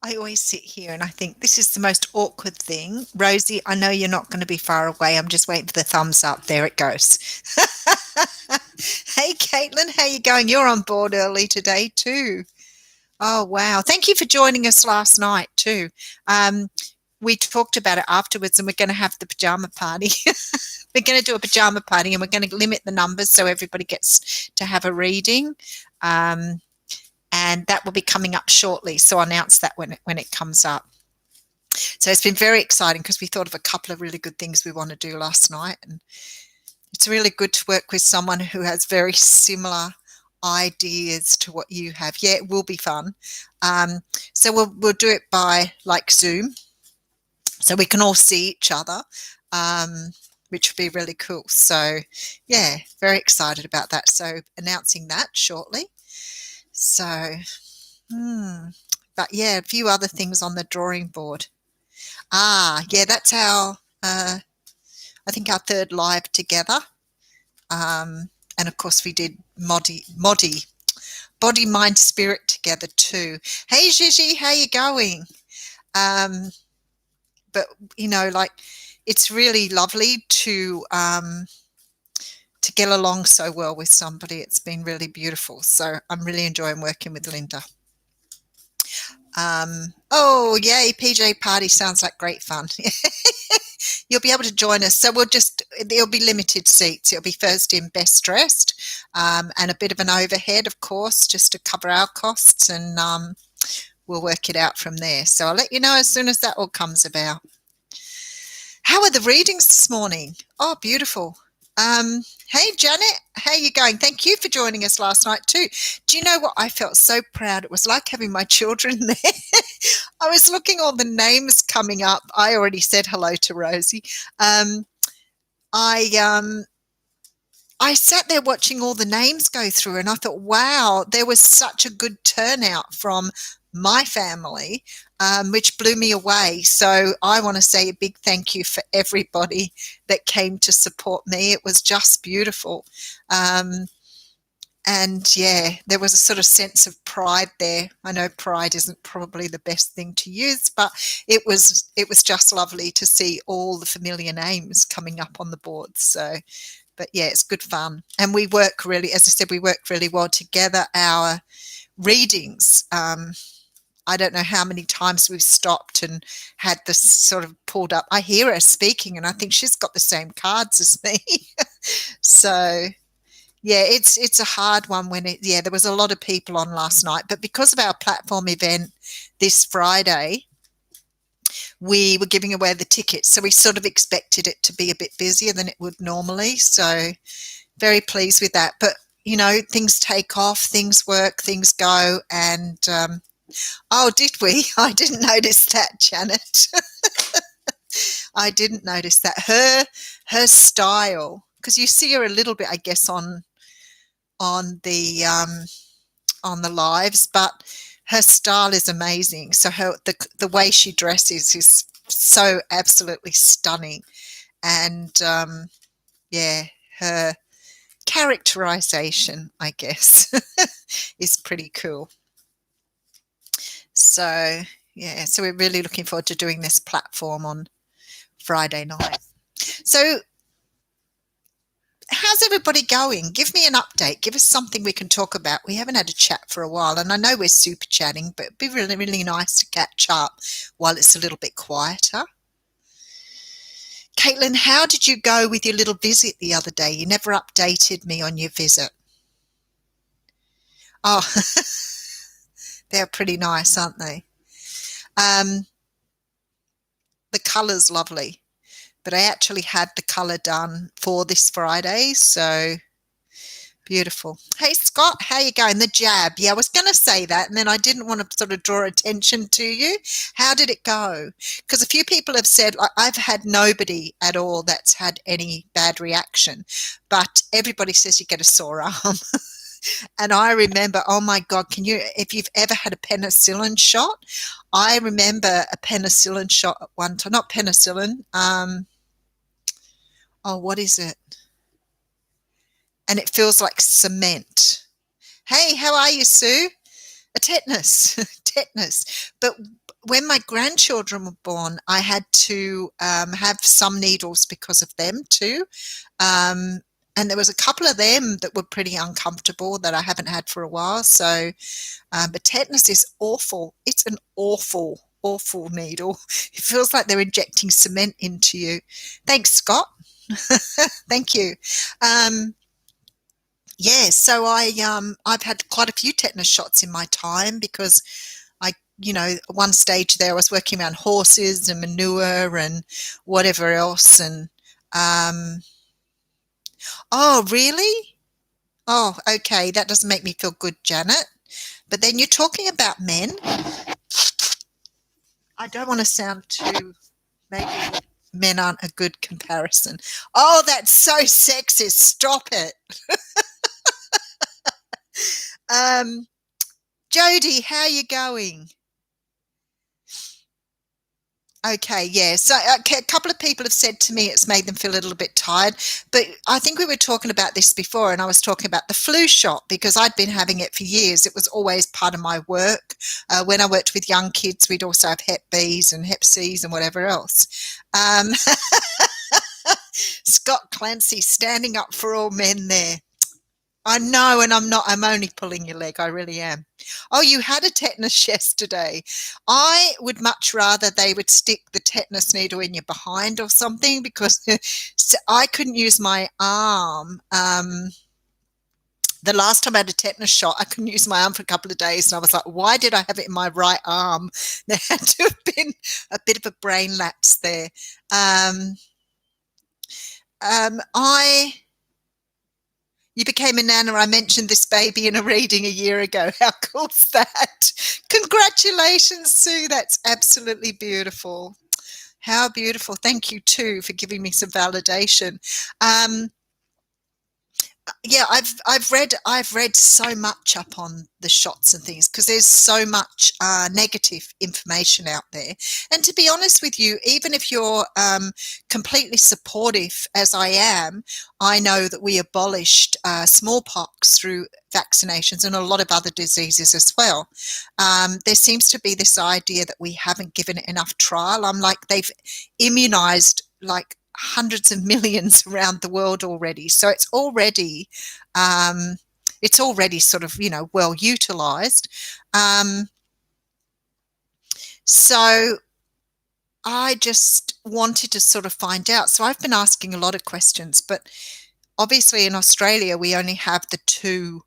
I always sit here and I think this is the most awkward thing. Rosie, I know you're not going to be far away. I'm just waiting for the thumbs up. There it goes. Hey, Caitlin, how you going? You're on board early today too. Oh, wow. Thank you for joining us last night too. Um, we talked about it afterwards and we're going to have the pajama party. We're going to do a pajama party and we're going to limit the numbers so everybody gets to have a reading. Um, and that will be coming up shortly. So I'll announce that when it comes up. So it's been very exciting because we thought of a couple of really good things we want to do last night. And it's really good to work with someone who has very similar ideas to what you have. Yeah, it will be fun. Um, so we'll do it by like Zoom, so we can all see each other, which would be really cool. So yeah, very excited about that. So announcing that shortly. So, but yeah, a few other things on the drawing board. Yeah, that's our, I think our third live together. And of course we did Body, Mind, Spirit together too. Hey, Gigi, how you going? Um, but, like it's really lovely to get along so well with somebody. It's been really beautiful. So I'm really enjoying working with Linda. Oh, yay, PJ party sounds like great fun. You'll be able to join us. So there'll be limited seats. It'll be first in, best dressed, and a bit of an overhead, of course, just to cover our costs, and we'll work it out from there. So I'll let you know as soon as that all comes about. How are the readings this morning? Oh, beautiful. Hey, Janet, how are you going? Thank you for joining us last night too. Do you know what? I felt so proud. It was like having my children there. I was looking all the names coming up. I already said hello to Rosie. Um, I I sat there watching all the names go through and I thought, wow, there was such a good turnout from my family, which blew me away. So I want to say a big thank you for everybody that came to support me. It was just beautiful. Um, and yeah, there was a sort of sense of pride there. I know pride isn't probably the best thing to use, but it was just lovely to see all the familiar names coming up on the board. So but yeah, it's good fun. And we work really, as I said, we work really well together. Our readings, I don't know how many times we've stopped and had this sort of pulled up. I hear her speaking and I think she's got the same cards as me. So yeah, it's a hard one there was a lot of people on last night, but because of our platform event this Friday, we were giving away the tickets. So we sort of expected it to be a bit busier than it would normally. So very pleased with that. But, things take off, things work, things go. And, oh, did we? I didn't notice that, Janet. I didn't notice that. Her style, because you see her a little bit, I guess, on the lives, but her style is amazing. So the way she dresses is so absolutely stunning, and yeah, her characterization, I guess, is pretty cool. So yeah, so we're really looking forward to doing this platform on Friday night. So how's everybody going? Give me an update. Give us something we can talk about. We haven't had a chat for a while, and I know we're super chatting, but it'd be really, really nice to catch up while it's a little bit quieter. Caitlin, how did you go with your little visit the other day? You never updated me on your visit. Oh, they're pretty nice, aren't they? The colour's lovely, but I actually had the colour done for this Friday, so beautiful. Hey, Scott, how you going? The jab. Yeah, I was going to say that, and then I didn't want to sort of draw attention to you. How did it go? Because a few people have said, I've had nobody at all that's had any bad reaction, but everybody says you get a sore arm. And I remember, oh my God, if you've ever had a penicillin shot, I remember a penicillin shot at one time, not penicillin. Oh, what is it? And it feels like cement. Hey, how are you, Sue? A tetanus, tetanus. But when my grandchildren were born, I had to have some needles because of them too. And there was a couple of them that were pretty uncomfortable that I haven't had for a while. So, but tetanus is awful. It's an awful, awful needle. It feels like they're injecting cement into you. Thanks, Scott. Thank you. Yeah, so I've had quite a few tetanus shots in my time because at one stage there I was working around horses and manure and whatever else. And oh, really? Oh, okay. That doesn't make me feel good, Janet. But then you're talking about men. I don't want to sound too, maybe men aren't a good comparison. Oh, that's so sexist. Stop it. Jody, how are you going? Okay, yeah. So a couple of people have said to me it's made them feel a little bit tired, but I think we were talking about this before, and I was talking about the flu shot because I'd been having it for years. It was always part of my work. When I worked with young kids, we'd also have Hep Bs and Hep Cs and whatever else. Scott Clancy standing up for all men there. I know, and I'm not. I'm only pulling your leg. I really am. Oh, you had a tetanus yesterday. I would much rather they would stick the tetanus needle in your behind or something because I couldn't use my arm. The last time I had a tetanus shot, I couldn't use my arm for a couple of days, and I was like, why did I have it in my right arm? There had to have been a bit of a brain lapse there. You became a nana. I mentioned this baby in a reading a year ago. How cool's that? Congratulations, Sue. That's absolutely beautiful. How beautiful. Thank you, too, for giving me some validation. Yeah, I've read so much up on the shots and things because there's so much negative information out there. And to be honest with you, even if you're completely supportive, as I am, I know that we abolished smallpox through vaccinations and a lot of other diseases as well. There seems to be this idea that we haven't given it enough trial. I'm like, they've immunized like hundreds of millions around the world already, so it's already sort of well utilized. So I just wanted to sort of find out. So I've been asking a lot of questions, but obviously in Australia we only have the 2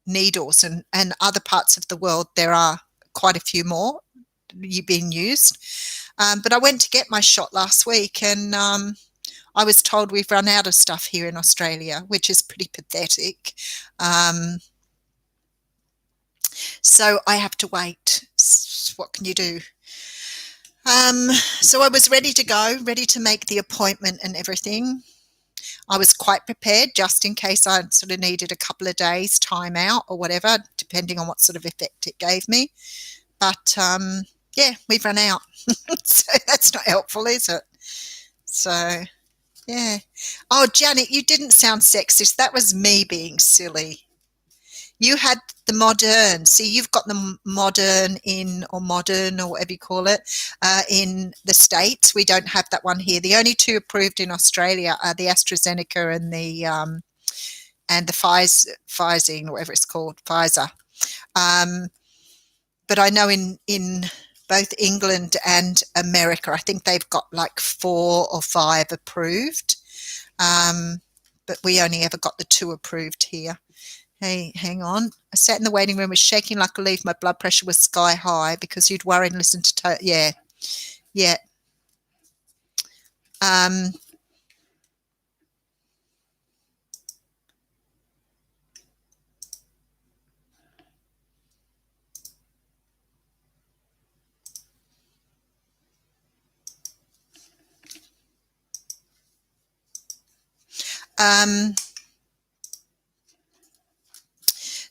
needles, and other parts of the world there are quite a few more being used. But I went to get my shot last week, and I was told we've run out of stuff here in Australia, which is pretty pathetic. So I have to wait. What can you do? So I was ready to go, ready to make the appointment and everything. I was quite prepared just in case I sort of needed a couple of days time out or whatever, depending on what sort of effect it gave me. But yeah, we've run out. So that's not helpful, is it? So yeah. Oh, Janet, you didn't sound sexist. That was me being silly. You had the modern. See, you've got the modern or whatever you call it in the States. We don't have that one here. The only 2 approved in Australia are the AstraZeneca and the Pfizer, or whatever it's called, Pfizer. But I know in both England and America, I think they've got like 4 or 5 approved. But we only ever got the 2 approved here. Hey, hang on. I sat in the waiting room, was shaking like a leaf. My blood pressure was sky high because you'd worry and listen to, yeah.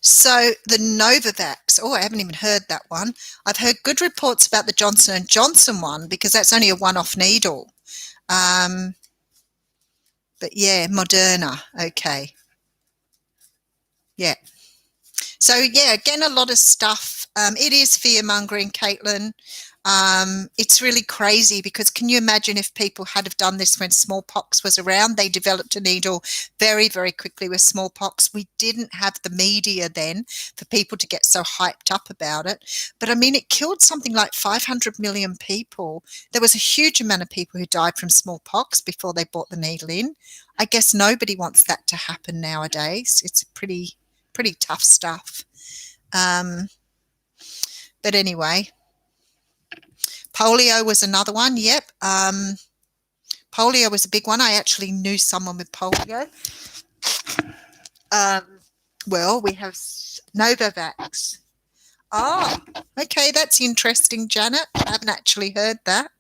So the Novavax, I haven't even heard that one. I've heard good reports about the Johnson & Johnson one because that's only a one-off needle. But yeah, Moderna, okay. Yeah. So yeah, again, a lot of stuff It is fear-mongering, Caitlin. It's really crazy because can you imagine if people had have done this when smallpox was around? They developed a needle very, very quickly with smallpox. We didn't have the media then for people to get so hyped up about it. But I mean, it killed something like 500 million people. There was a huge amount of people who died from smallpox before they brought the needle in. I guess nobody wants that to happen nowadays. It's pretty tough stuff. But anyway, polio was another one. Yep. Polio was a big one. I actually knew someone with polio. Well, we have Novavax. Oh, okay. That's interesting, Janet. I haven't actually heard that.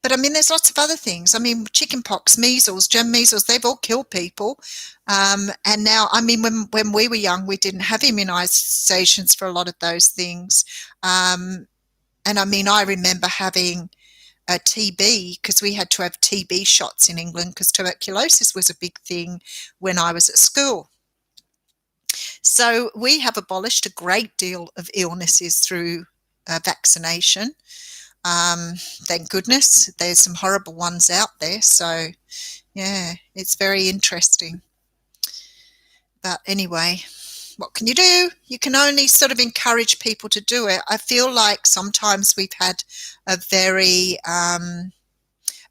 But I mean, there's lots of other things. I mean, chickenpox, measles, germ measles, they've all killed people. And now, I mean, when we were young, we didn't have immunisations for a lot of those things. And I mean, I remember having a TB because we had to have TB shots in England because tuberculosis was a big thing when I was at school. So we have abolished a great deal of illnesses through vaccination. Thank goodness. There's some horrible ones out there. So, yeah, it's very interesting. But anyway, what can you do? You can only sort of encourage people to do it. I feel like sometimes we've had a very,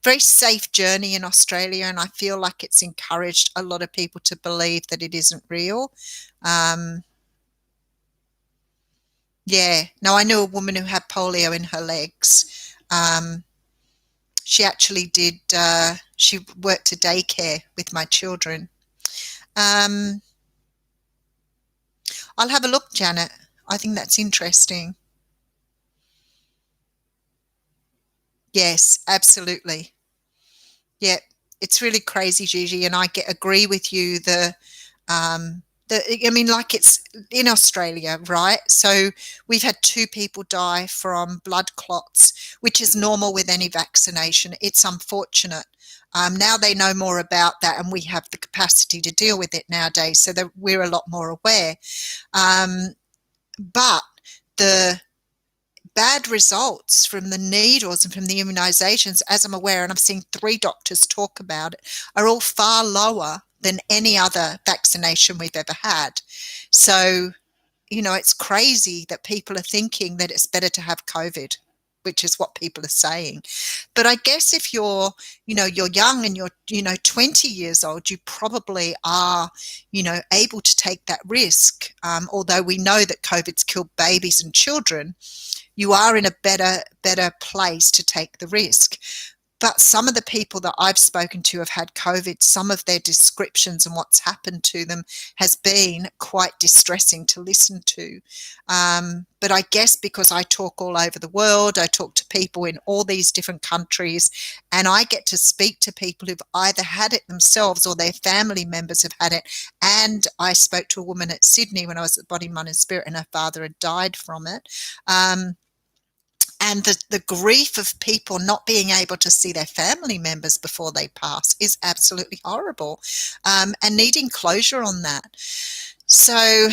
very safe journey in Australia, and I feel like it's encouraged a lot of people to believe that it isn't real. Yeah. No, I knew a woman who had polio in her legs. She actually did, she worked a daycare with my children. I'll have a look, Janet. I think that's interesting. Yes, absolutely. Yeah, it's really crazy, Gigi, and I agree with you. I mean, like it's in Australia, right? So we've had 2 people die from blood clots, which is normal with any vaccination. It's unfortunate. Now they know more about that, and we have the capacity to deal with it nowadays, so that we're a lot more aware. But the bad results from the needles and from the immunisations, as I'm aware, and I've seen 3 doctors talk about it, are all far lower than any other vaccination we've ever had. So, you know, it's crazy that people are thinking that it's better to have COVID, which is what people are saying. But I guess if you're, you know, you're young and you're, you know, 20 years old, you probably are, you know, able to take that risk. Although we know that COVID's killed babies and children, you are in a better place to take the risk. But some of the people that I've spoken to have had COVID, some of their descriptions and what's happened to them has been quite distressing to listen to. But I guess because I talk all over the world, I talk to people in all these different countries, and I get to speak to people who've either had it themselves or their family members have had it. And I spoke to a woman at Sydney when I was at Body, Mind and Spirit, and her father had died from it. And the grief of people not being able to see their family members before they pass is absolutely horrible, and needing closure on that. So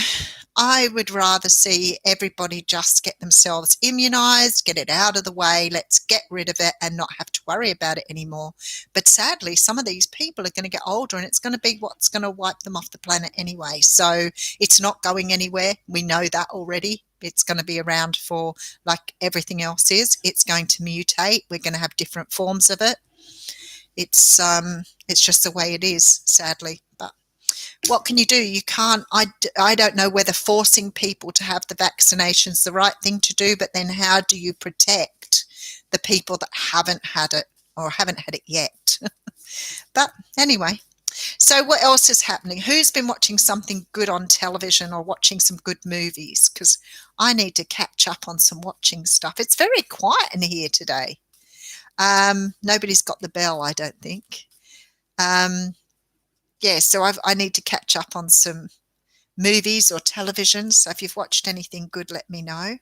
I would rather see everybody just get themselves immunised, get it out of the way, let's get rid of it and not have to worry about it anymore. But sadly, some of these people are going to get older, and it's going to be what's going to wipe them off the planet anyway. So it's not going anywhere. We know that already. It's going to be around for, like everything else is. It's going to mutate. We're going to have different forms of it. It's just the way it is, sadly. But what can you do? You can't. I don't know whether forcing people to have the vaccinations is the right thing to do, but then how do you protect the people that haven't had it or haven't had it yet? But anyway. So what else is happening? Who's been watching something good on television or watching some good movies? Because I need to catch up on some watching stuff. It's very quiet in here today. Nobody's got the bell, I don't think. Yeah, so I need to catch up on some movies or television. So if you've watched anything good, let me know.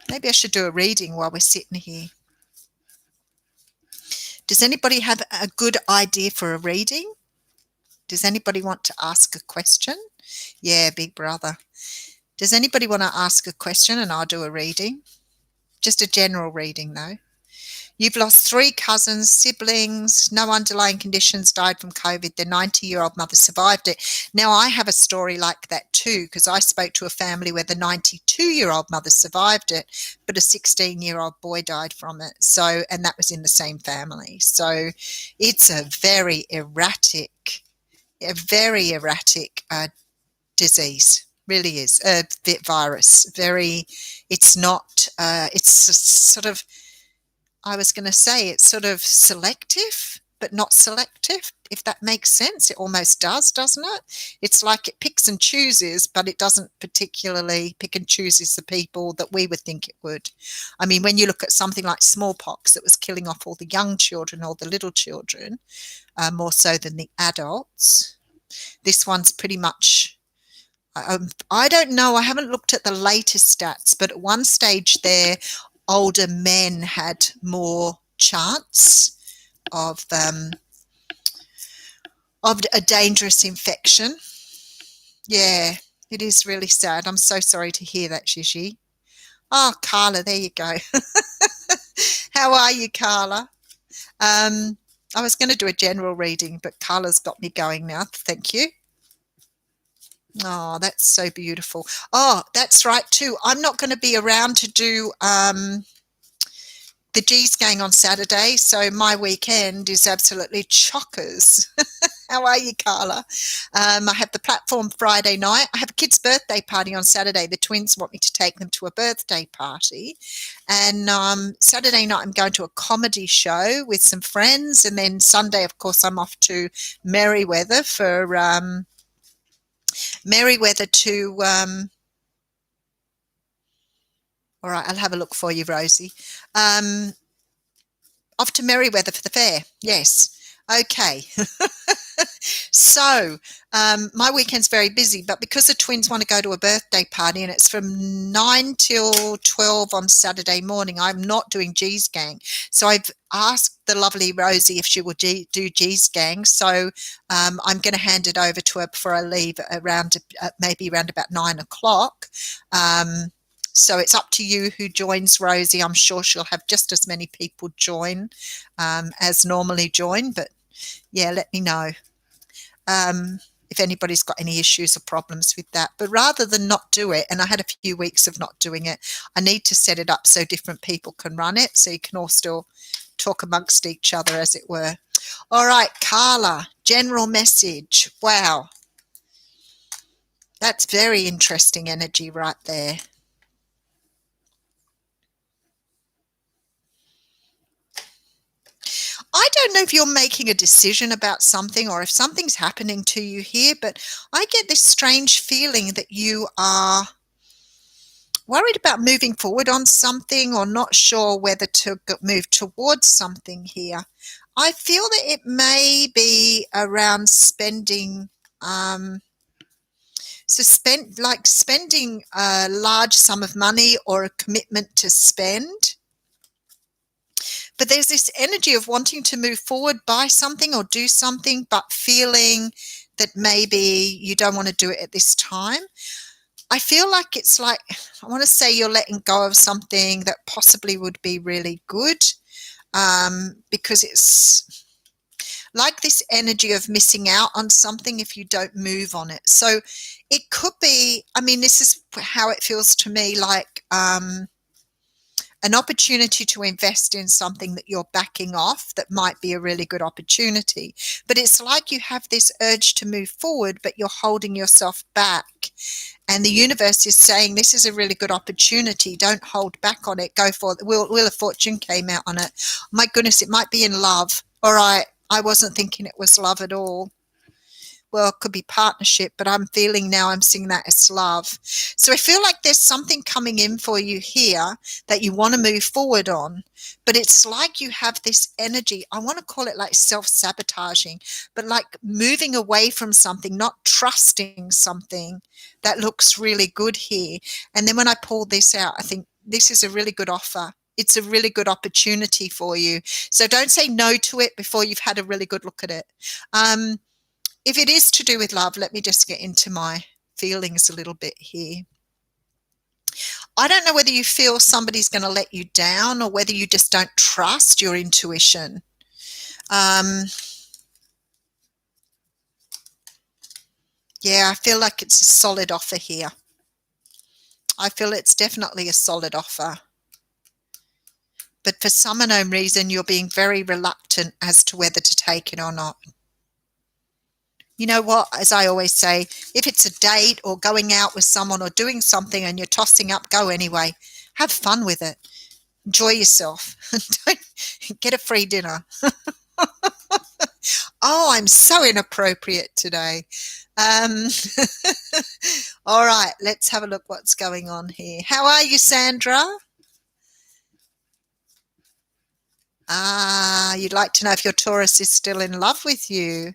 Maybe I should do a reading while we're sitting here. Does anybody have a good idea for a reading? Does anybody want to ask a question? Yeah, Big Brother. Does anybody want to ask a question and I'll do a reading? Just a general reading, though. You've lost 3 cousins, siblings, no underlying conditions, died from COVID. Their 90-year-old mother survived it. Now, I have a story like that too, because I spoke to a family where the 92-year-old mother survived it, but a 16-year-old boy died from it. So, and that was in the same family. So it's a very erratic disease. Really is a virus. It's not, it's sort of, I was going to say it's sort of selective, but not selective, if that makes sense. It almost does, doesn't it? It's like it picks and chooses, but it doesn't particularly pick and chooses the people that we would think it would. I mean, when you look at something like smallpox that was killing off all the young children, all the little children, more so than the adults, this one's pretty much, I don't know, I haven't looked at the latest stats, but at one stage there, older men had more chance of a dangerous infection. Yeah, it is really sad. I'm so sorry to hear that, Shishi. Oh, Carla, there you go. How are you, Carla? I was going to do a general reading, but Carla's got me going now. Thank you. Oh, that's so beautiful. Oh, that's right too. I'm not going to be around to do the G's Gang on Saturday, so my weekend is absolutely chockers. How are you, Carla? I have the platform Friday night. I have a kid's birthday party on Saturday. The twins want me to take them to a birthday party. And Saturday night, I'm going to a comedy show with some friends. And then Sunday, of course, I'm off to Merriweather for all right, I'll have a look for you, Rosie. Off to Merriweather for the fair. Yes. Okay. So my weekend's very busy, but because the twins want to go to a birthday party and it's from 9 till 12 on Saturday morning, I'm not doing G's Gang. So I've asked the lovely Rosie if she will do G's Gang. So I'm going to hand it over to her before I leave maybe around about 9 o'clock. So it's up to you who joins Rosie. I'm sure she'll have just as many people join as normally join, but yeah, let me know if anybody's got any issues or problems with that. But rather than not do it, and I had a few weeks of not doing it, I need to set it up so different people can run it, so you can all still talk amongst each other, as it were. All right, Carla, general message. Wow. That's very interesting energy right there. I don't know if you're making a decision about something or if something's happening to you here, but I get this strange feeling that you are worried about moving forward on something or not sure whether to move towards something here. I feel that it may be around spending spending a large sum of money or a commitment to spend. But there's this energy of wanting to move forward, buy something or do something, but feeling that maybe you don't want to do it at this time. I feel like it's like, I want to say you're letting go of something that possibly would be really good, because it's like this energy of missing out on something if you don't move on it. So it could be, I mean, this is how it feels to me, like an opportunity to invest in something that you're backing off that might be a really good opportunity. But it's like you have this urge to move forward, but you're holding yourself back. And the universe is saying, this is a really good opportunity. Don't hold back on it. Go for it. Wheel of Fortune came out on it. My goodness, it might be in love. All right. I wasn't thinking it was love at all. Well, it could be partnership, but I'm feeling now I'm seeing that as love. So I feel like there's something coming in for you here that you want to move forward on, but it's like you have this energy. I want to call it like self-sabotaging, but like moving away from something, not trusting something that looks really good here. And then when I pull this out, I think this is a really good offer. It's a really good opportunity for you. So don't say no to it before you've had a really good look at it. if it is to do with love, let me just get into my feelings a little bit here. I don't know whether you feel somebody's going to let you down or whether you just don't trust your intuition. Yeah, I feel like it's a solid offer here. I feel it's definitely a solid offer. But for some unknown reason, you're being very reluctant as to whether to take it or not. You know what, as I always say, if it's a date or going out with someone or doing something and you're tossing up, go anyway. Have fun with it. Enjoy yourself. Don't get a free dinner. Oh, I'm so inappropriate today. All right, let's have a look what's going on here. How are you, Sandra? You'd like to know if your Taurus is still in love with you.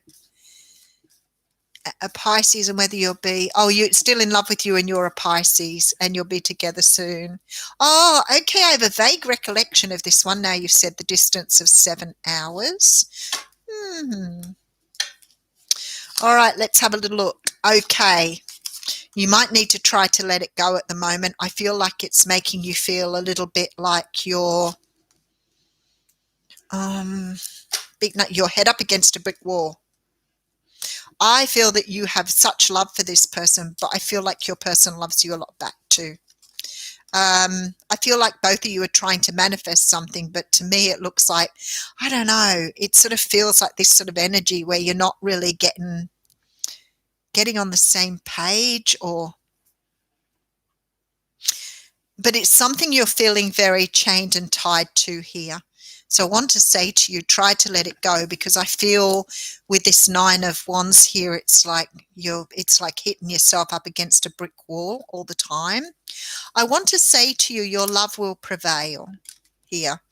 A Pisces, and whether you'll be, you're still in love with you and you're a Pisces and you'll be together soon. Oh, okay, I have a vague recollection of this one. Now you've said the distance of 7 hours. All right, let's have a little look. Okay, you might need to try to let it go at the moment. I feel like it's making you feel a little bit like you're beating your head up against a brick wall. I feel that you have such love for this person, but I feel like your person loves you a lot back too. I feel like both of you are trying to manifest something, but to me it looks like, I don't know, it sort of feels like this sort of energy where you're not really getting on the same page, but it's something you're feeling very chained and tied to here. So I want to say to you, try to let it go, because I feel with this 9 of Wands here, it's like hitting yourself up against a brick wall all the time. I want to say to you, your love will prevail here,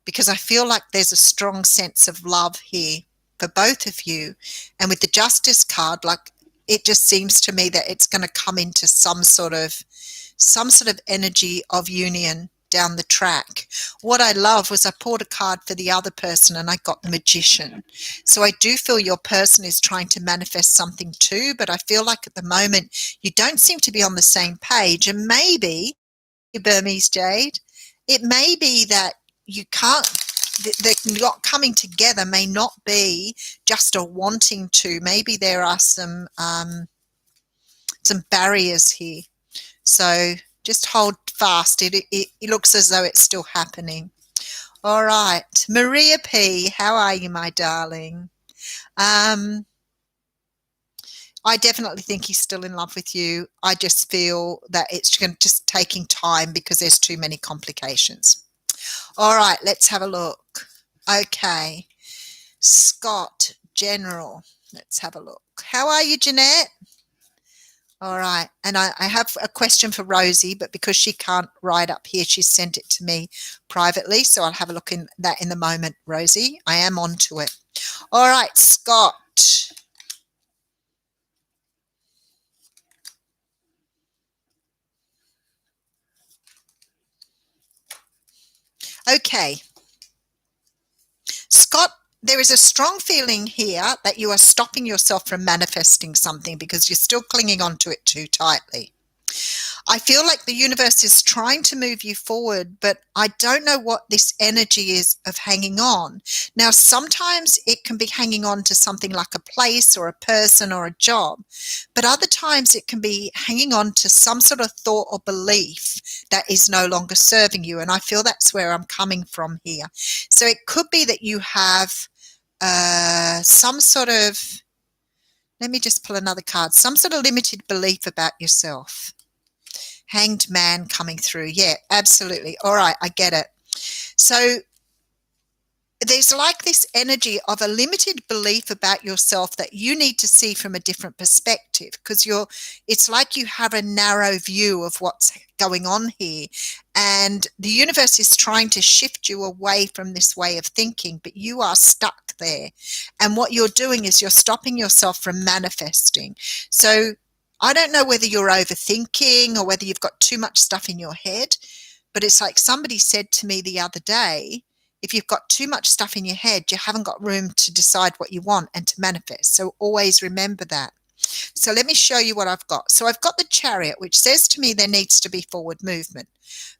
because I feel like there's a strong sense of love here for both of you. And with the Justice card, like, it just seems to me that it's going to come into some sort of energy of union down the track. What I love was I pulled a card for the other person and I got the Magician. So I do feel your person is trying to manifest something too, but I feel like at the moment you don't seem to be on the same page. And maybe, Burmese Jade, it may be that you can't, the not coming together may not be just a wanting to. Maybe there are some barriers here. So just hold fast. It looks as though it's still happening. All right. Maria P., how are you, my darling? I definitely think he's still in love with you. I just feel that it's just taking time because there's too many complications. All right, let's have a look. Okay. Scott, General. Let's have a look. How are you, Jeanette? All right. And I have a question for Rosie, but because she can't write up here, she sent it to me privately. So I'll have a look in that in the moment, Rosie. I am on to it. All right, Scott. Okay. Scott, there is a strong feeling here that you are stopping yourself from manifesting something because you're still clinging on to it too tightly. I feel like the universe is trying to move you forward, but I don't know what this energy is of hanging on. Now, sometimes it can be hanging on to something like a place or a person or a job, but other times it can be hanging on to some sort of thought or belief that is no longer serving you. And I feel that's where I'm coming from here. So it could be that you have some sort of, let me just pull another card, some sort of limited belief about yourself. Hanged Man coming through. Yeah, absolutely. All right, I get it. So there's like this energy of a limited belief about yourself that you need to see from a different perspective, because it's like you have a narrow view of what's going on here, and the universe is trying to shift you away from this way of thinking, but you are stuck there. And what you're doing is you're stopping yourself from manifesting. So I don't know whether you're overthinking or whether you've got too much stuff in your head, but it's like somebody said to me the other day, If you've got too much stuff in your head, you haven't got room to decide what you want and to manifest. So always remember that. So let me show you what I've got. So I've got the Chariot, which says to me there needs to be forward movement.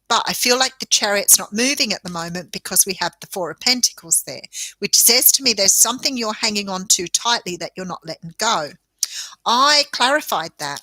But I feel like the Chariot's not moving at the moment because we have the Four of Pentacles there, which says to me there's something you're hanging on to tightly that you're not letting go. I clarified that.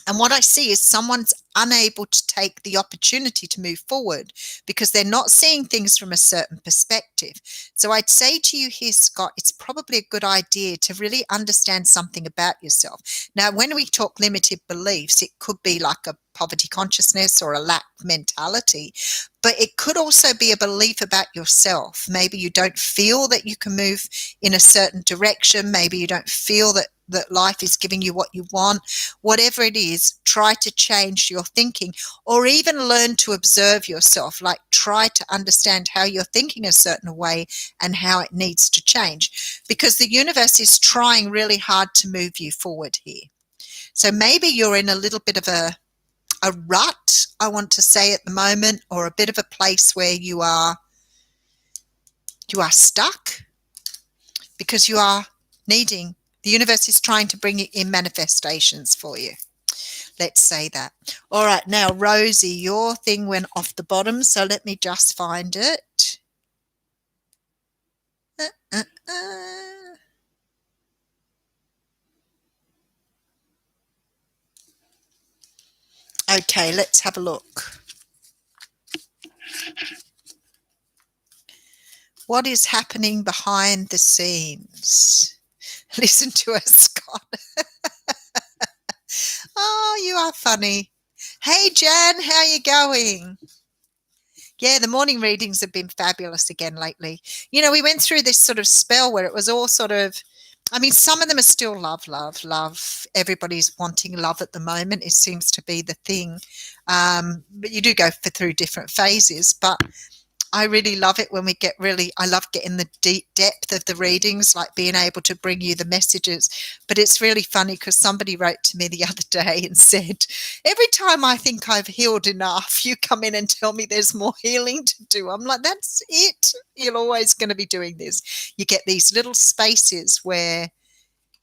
And what I see is someone's unable to take the opportunity to move forward because they're not seeing things from a certain perspective. So I'd say to you here, Scott, it's probably a good idea to really understand something about yourself. Now, when we talk limited beliefs, it could be like a poverty consciousness or a lack mentality, but it could also be a belief about yourself. Maybe you don't feel that you can move in a certain direction. Maybe you don't feel that life is giving you what you want. Whatever it is, try to change your thinking, or even learn to observe yourself. Like, try to understand how you're thinking a certain way and how it needs to change, because the universe is trying really hard to move you forward here. So maybe you're in a little bit of a rut, I want to say, at the moment, or a bit of a place where you are stuck because you are needing, the universe is trying to bring in manifestations for you. Let's say that. All right, now, Rosie, your thing went off the bottom, so let me just find it. Okay, let's have a look. What is happening behind the scenes? Listen to us, Scott. Oh, you are funny. Hey, Jan, how are you going? Yeah, the morning readings have been fabulous again lately. You know, we went through this sort of spell where it was all sort of, I mean, some of them are still love, love, love. Everybody's wanting love at the moment. It seems to be the thing. But you do go through different phases. But I really love it when we get I love getting the deep depth of the readings, like being able to bring you the messages. But it's really funny because somebody wrote to me the other day and said, every time I think I've healed enough, you come in and tell me there's more healing to do. I'm like, that's it. You're always going to be doing this. You get these little spaces where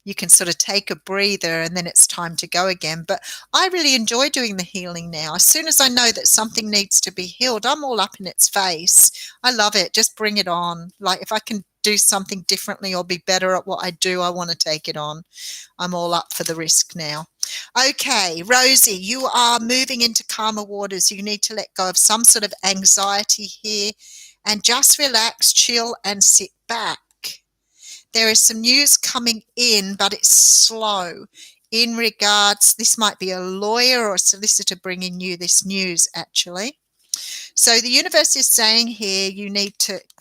you can sort of take a breather and then it's time to go again. But I really enjoy doing the healing now. As soon as I know that something needs to be healed, I'm all up in its face. I love it. Just bring it on. Like, if I can do something differently or be better at what I do, I want to take it on. I'm all up for the risk now. Okay, Rosie, you are moving into calmer waters. You need to let go of some sort of anxiety here and just relax, chill, and sit back. There is some news coming in, but it's slow. In regards, this might be a lawyer or a solicitor bringing you this news, actually. So the universe is saying here,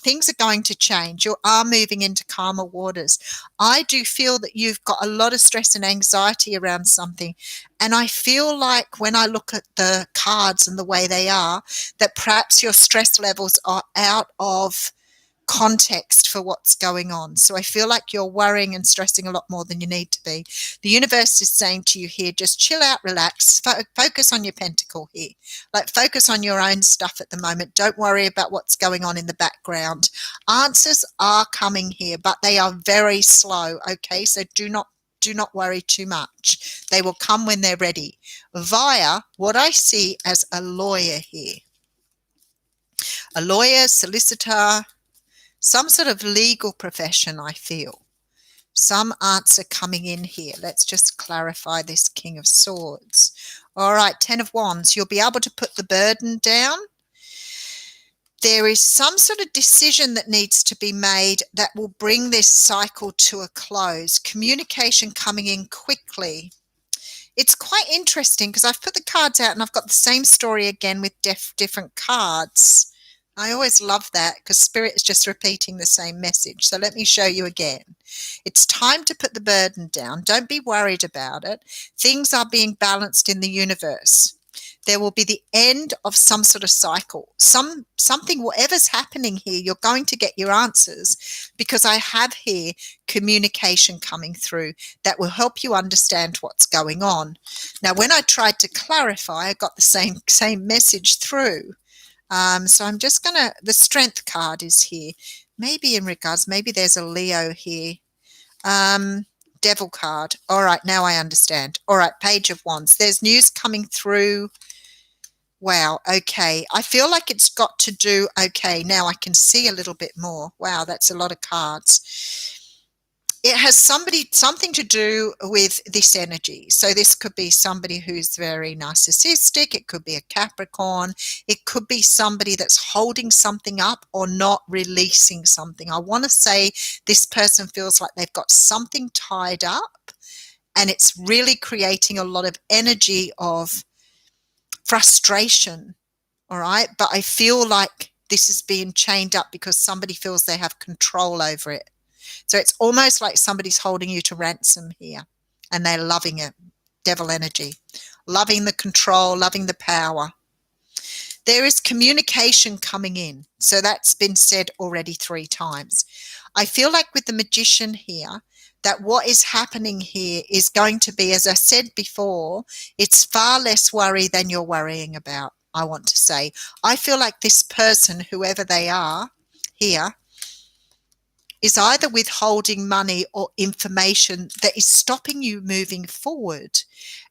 things are going to change. You are moving into calmer waters. I do feel that you've got a lot of stress and anxiety around something. And I feel like when I look at the cards and the way they are, that perhaps your stress levels are out of context for what's going on. So I feel like you're worrying and stressing a lot more than you need to be. The universe is saying to you here, just chill out, relax, focus on your pentacle here. Like, focus on your own stuff at the moment. Don't worry about what's going on in the background. Answers are coming here, but they are very slow. Okay, so do not worry too much. They will come when they're ready, via what I see as a lawyer here. A lawyer, solicitor, some sort of legal profession, I feel. Some answer coming in here. Let's just clarify this King of Swords. All right, Ten of Wands. You'll be able to put the burden down. There is some sort of decision that needs to be made that will bring this cycle to a close. Communication coming in quickly. It's quite interesting because I've put the cards out and I've got the same story again with different cards. I always love that because Spirit is just repeating the same message. So let me show you again. It's time to put the burden down. Don't be worried about it. Things are being balanced in the universe. There will be the end of some sort of cycle. Something, whatever's happening here, you're going to get your answers, because I have here communication coming through that will help you understand what's going on. Now, when I tried to clarify, I got the same message through. So I'm just going to, the strength card is here. Maybe in regards, maybe there's a Leo here. Devil card. All right, now I understand. All right, Page of Wands. There's news coming through. Wow, okay. I feel like it's got to do, okay, now I can see a little bit more. Wow, that's a lot of cards. It has something to do with this energy. So this could be somebody who's very narcissistic. It could be a Capricorn. It could be somebody that's holding something up or not releasing something. I want to say this person feels like they've got something tied up, and it's really creating a lot of energy of frustration. All right. But I feel like this is being chained up because somebody feels they have control over it. So it's almost like somebody's holding you to ransom here, and they're loving it. Devil energy, loving the control, loving the power. There is communication coming in. So that's been said already 3 times. I feel like with the Magician here, that what is happening here is going to be, as I said before, it's far less worry than you're worrying about, I want to say. I feel like this person, whoever they are here, is either withholding money or information that is stopping you moving forward.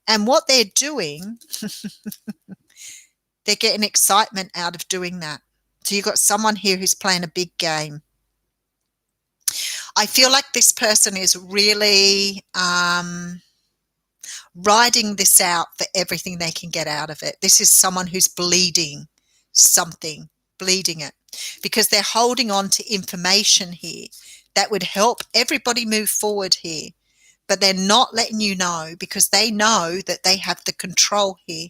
And what they're doing, they're getting excitement out of doing that. So you've got someone here who's playing a big game. I feel like this person is really riding this out for everything they can get out of it. This is someone who's bleeding something, bleeding it, because they're holding on to information here that would help everybody move forward here, but they're not letting you know because they know that they have the control here.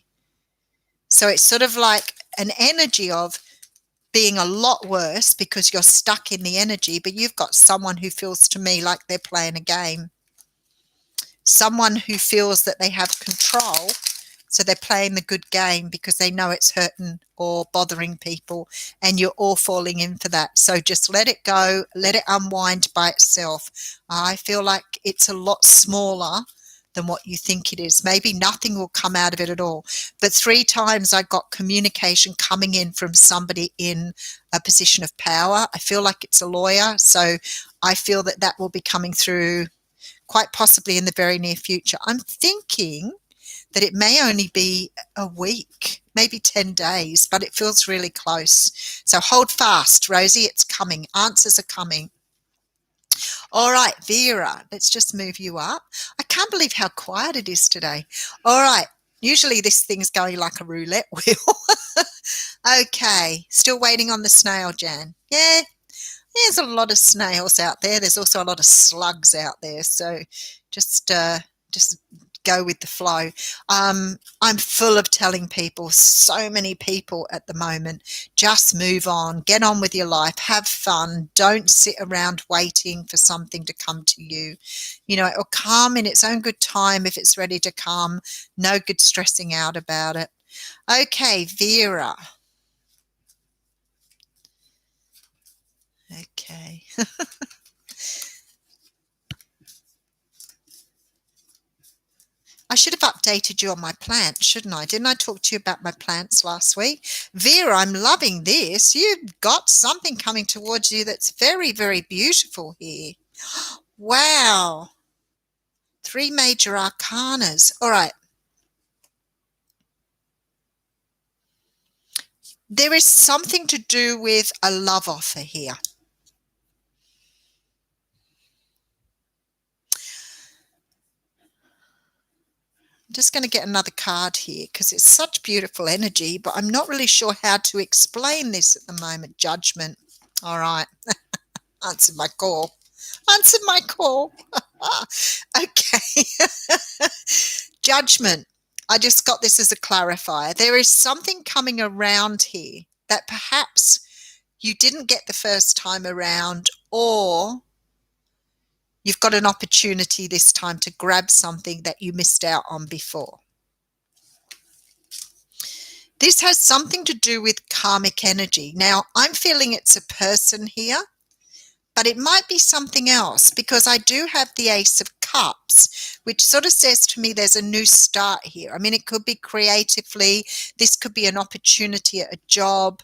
So it's sort of like an energy of being a lot worse because you're stuck in the energy, but you've got someone who feels to me like they're playing a game. Someone who feels that they have control, so they're playing the good game because they know it's hurting or bothering people, and you're all falling in for that. So just let it go, let it unwind by itself. I feel like it's a lot smaller than what you think it is. Maybe nothing will come out of it at all. But 3 times I got communication coming in from somebody in a position of power. I feel like it's a lawyer. So I feel that that will be coming through quite possibly in the very near future. I'm thinking that it may only be a week, maybe 10 days, but it feels really close. So hold fast, Rosie. It's coming. Answers are coming. All right, Vera, let's just move you up. I can't believe how quiet it is today. All right, usually this thing's going like a roulette wheel. Okay, still waiting on the snail, Jan. Yeah, there's a lot of snails out there. There's also a lot of slugs out there. So just go with the flow. I'm full of telling people, so many people at the moment, just move on, get on with your life, have fun. Don't sit around waiting for something to come to you. You know, it will come in its own good time if it's ready to come. No good stressing out about it. Okay, Vera. Okay. I should have updated you on my plants, shouldn't I? Didn't I talk to you about my plants last week? Vera, I'm loving this. You've got something coming towards you that's very, very beautiful here. Wow. 3 major arcanas. All right. There is something to do with a love offer here. I'm just going to get another card here because it's such beautiful energy, but I'm not really sure how to explain this at the moment. Judgment. All right. Answered my call. Answered my call. Okay. Judgment. I just got this as a clarifier. There is something coming around here that perhaps you didn't get the first time around, or you've got an opportunity this time to grab something that you missed out on before. This has something to do with karmic energy. Now, I'm feeling it's a person here, but it might be something else because I do have the Ace of Cups, which sort of says to me there's a new start here. I mean, it could be creatively. This could be an opportunity at a job,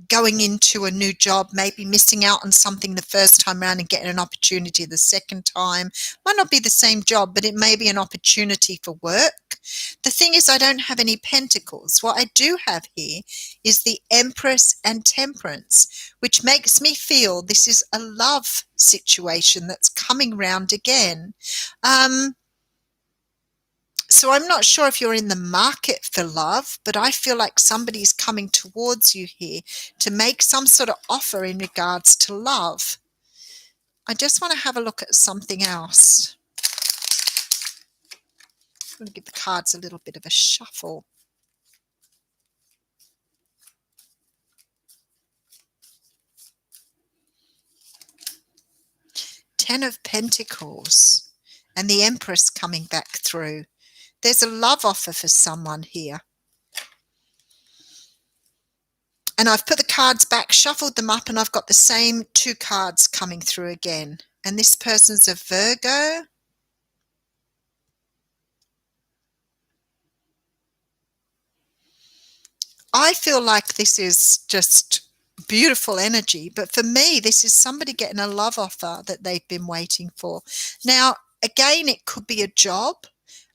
going into a new job, maybe missing out on something the first time around and getting an opportunity the second time. Might not be the same job, but it may be an opportunity for work. The thing is, I don't have any pentacles. What I do have here is the Empress and Temperance, which makes me feel this is a love situation that's coming round again. So I'm not sure if you're in the market for love, but I feel like somebody's coming towards you here to make some sort of offer in regards to love. I just want to have a look at something else. I'm going to give the cards a little bit of a shuffle. Ten of Pentacles and the Empress coming back through. There's a love offer for someone here. And I've put the cards back, shuffled them up, and I've got the same two cards coming through again. And this person's a Virgo. I feel like this is just beautiful energy, but for me, this is somebody getting a love offer that they've been waiting for. Now, again, it could be a job.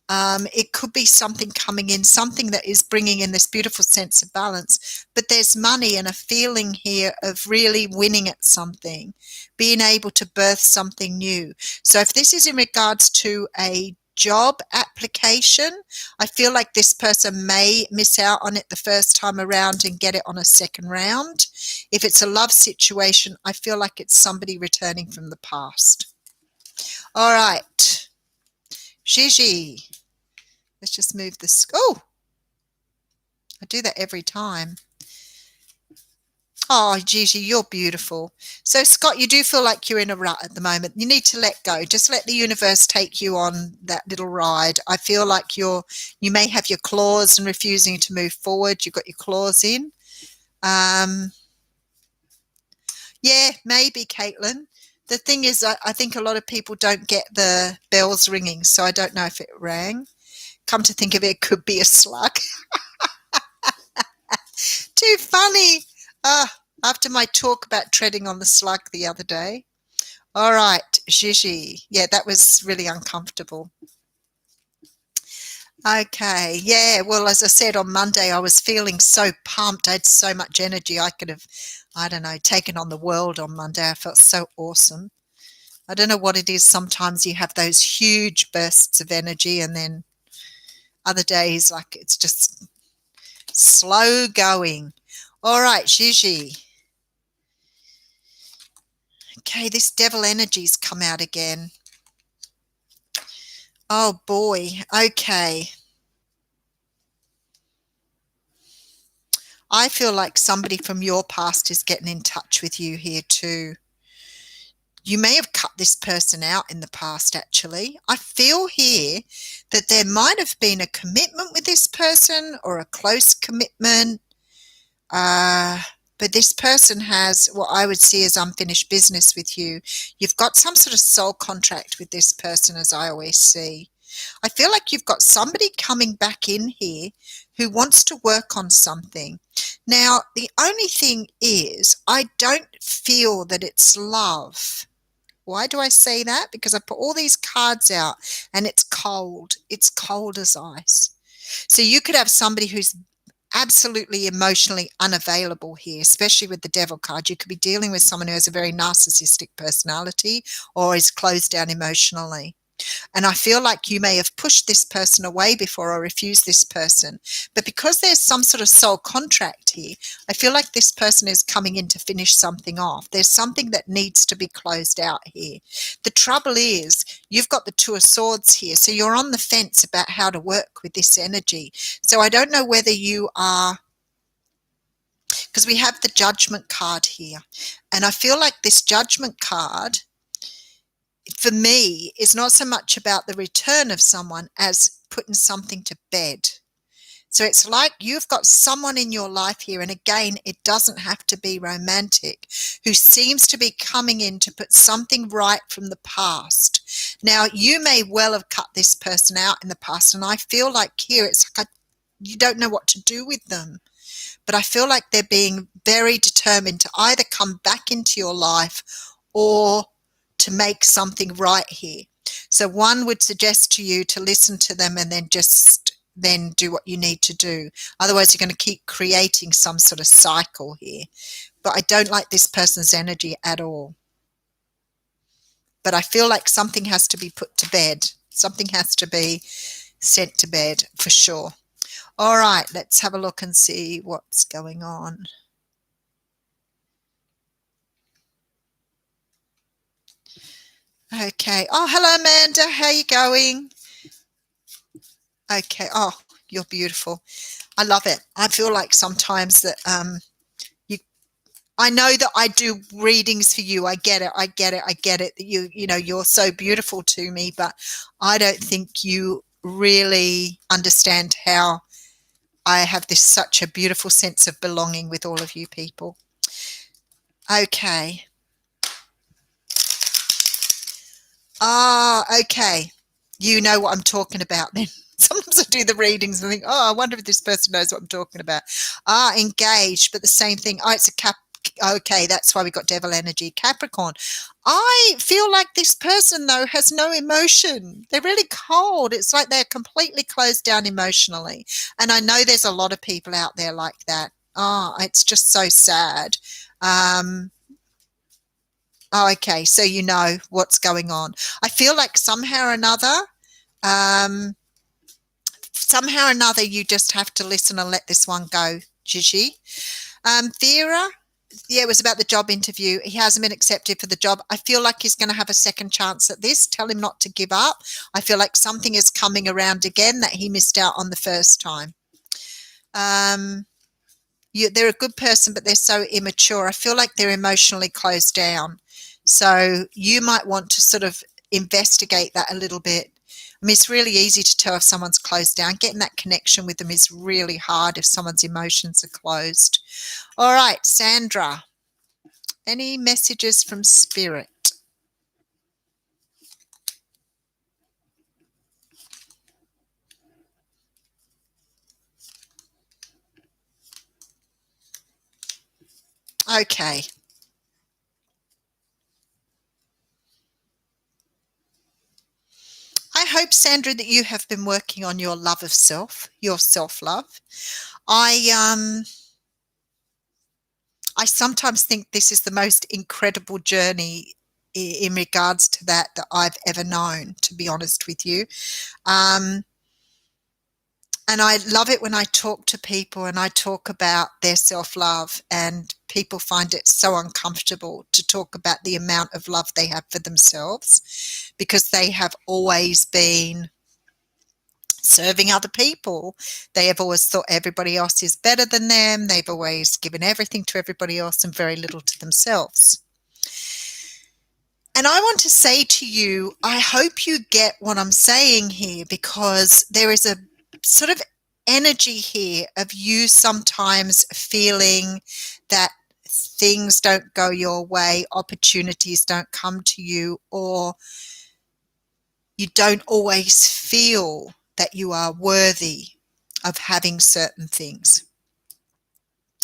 It could be something coming in, something that is bringing in this beautiful sense of balance, but there's money and a feeling here of really winning at something, being able to birth something new. So if this is in regards to a job application, I feel like this person may miss out on it the first time around and get it on a second round. If it's a love situation, I feel like it's somebody returning from the past. All right. Gigi. Let's just move this. Oh, I do that every time. Oh, Gigi, you're beautiful. So, Scott, you do feel like you're in a rut at the moment. You need to let go. Just let the universe take you on that little ride. I feel like you may have your claws and refusing to move forward. You've got your claws in. Yeah, maybe, Caitlin. The thing is, I think a lot of people don't get the bells ringing, so I don't know if it rang. Come to think of it, it could be a slug. Too funny. After my talk about treading on the slug the other day. All right, Gigi. Yeah, that was really uncomfortable. Okay, yeah, well, as I said on Monday, I was feeling so pumped. I had so much energy. I could have, I don't know, taken on the world on Monday. I felt so awesome. I don't know what it is. Sometimes you have those huge bursts of energy, and then other days, like, it's just slow going. All right, Gigi. Okay, this devil energy's come out again. Oh, boy. Okay. I feel like somebody from your past is getting in touch with you here too. You may have cut this person out in the past, actually. I feel here that there might have been a commitment with this person or a close commitment. But this person has what I would see as unfinished business with you. You've got some sort of soul contract with this person, as I always see. I feel like you've got somebody coming back in here who wants to work on something. Now, the only thing is, I don't feel that it's love. Why do I say that? Because I put all these cards out and it's cold. It's cold as ice. So you could have somebody who's absolutely emotionally unavailable here, especially with the devil card. You could be dealing with someone who has a very narcissistic personality or is closed down emotionally. And I feel like you may have pushed this person away before or refused this person. But because there's some sort of soul contract here, I feel like this person is coming in to finish something off. There's something that needs to be closed out here. The trouble is you've got the Two of Swords here. So you're on the fence about how to work with this energy. So I don't know whether you are, because we have the Judgment card here. And I feel like this Judgment card, for me, is not so much about the return of someone as putting something to bed. So it's like you've got someone in your life here, and again, it doesn't have to be romantic, who seems to be coming in to put something right from the past. Now, you may well have cut this person out in the past, and I feel like here it's like you don't know what to do with them. But I feel like they're being very determined to either come back into your life or to make something right here. So one would suggest to you to listen to them and then do what you need to do. Otherwise, you're going to keep creating some sort of cycle here. But I don't like this person's energy at all. But I feel like something has to be put to bed. Something has to be sent to bed for sure. All right, let's have a look and see what's going on. Okay. Oh, hello, Amanda. How are you going? Okay. Oh, you're beautiful. I love it. I feel like sometimes that I know that I do readings for you. I get it. I get it. I get it. That you're so beautiful to me, but I don't think you really understand how I have such a beautiful sense of belonging with all of you people. Okay. Okay. You know what I'm talking about then. Sometimes I do the readings and think, I wonder if this person knows what I'm talking about. Engaged, but the same thing. It's a Cap. Okay, that's why we got devil energy. Capricorn. I feel like this person, though, has no emotion. They're really cold. It's like they're completely closed down emotionally. And I know there's a lot of people out there like that. It's just so sad. Okay, so you know what's going on. I feel like somehow or another, you just have to listen and let this one go, Gigi. Vera, yeah, it was about the job interview. He hasn't been accepted for the job. I feel like he's going to have a second chance at this. Tell him not to give up. I feel like something is coming around again that he missed out on the first time. They're a good person, but they're so immature. I feel like they're emotionally closed down. So you might want to sort of investigate that a little bit. I mean, it's really easy to tell if someone's closed down. Getting that connection with them is really hard if someone's emotions are closed. All right, Sandra, any messages from Spirit? Okay. I hope, Sandra, that you have been working on your love of self, your self-love. I sometimes think this is the most incredible journey in regards to that I've ever known, to be honest with you. And I love it when I talk to people and I talk about their self-love, and people find it so uncomfortable to talk about the amount of love they have for themselves, because they have always been serving other people. They have always thought everybody else is better than them. They've always given everything to everybody else and very little to themselves. And I want to say to you, I hope you get what I'm saying here, because there is a sort of energy here of you sometimes feeling that things don't go your way, opportunities don't come to you, or you don't always feel that you are worthy of having certain things.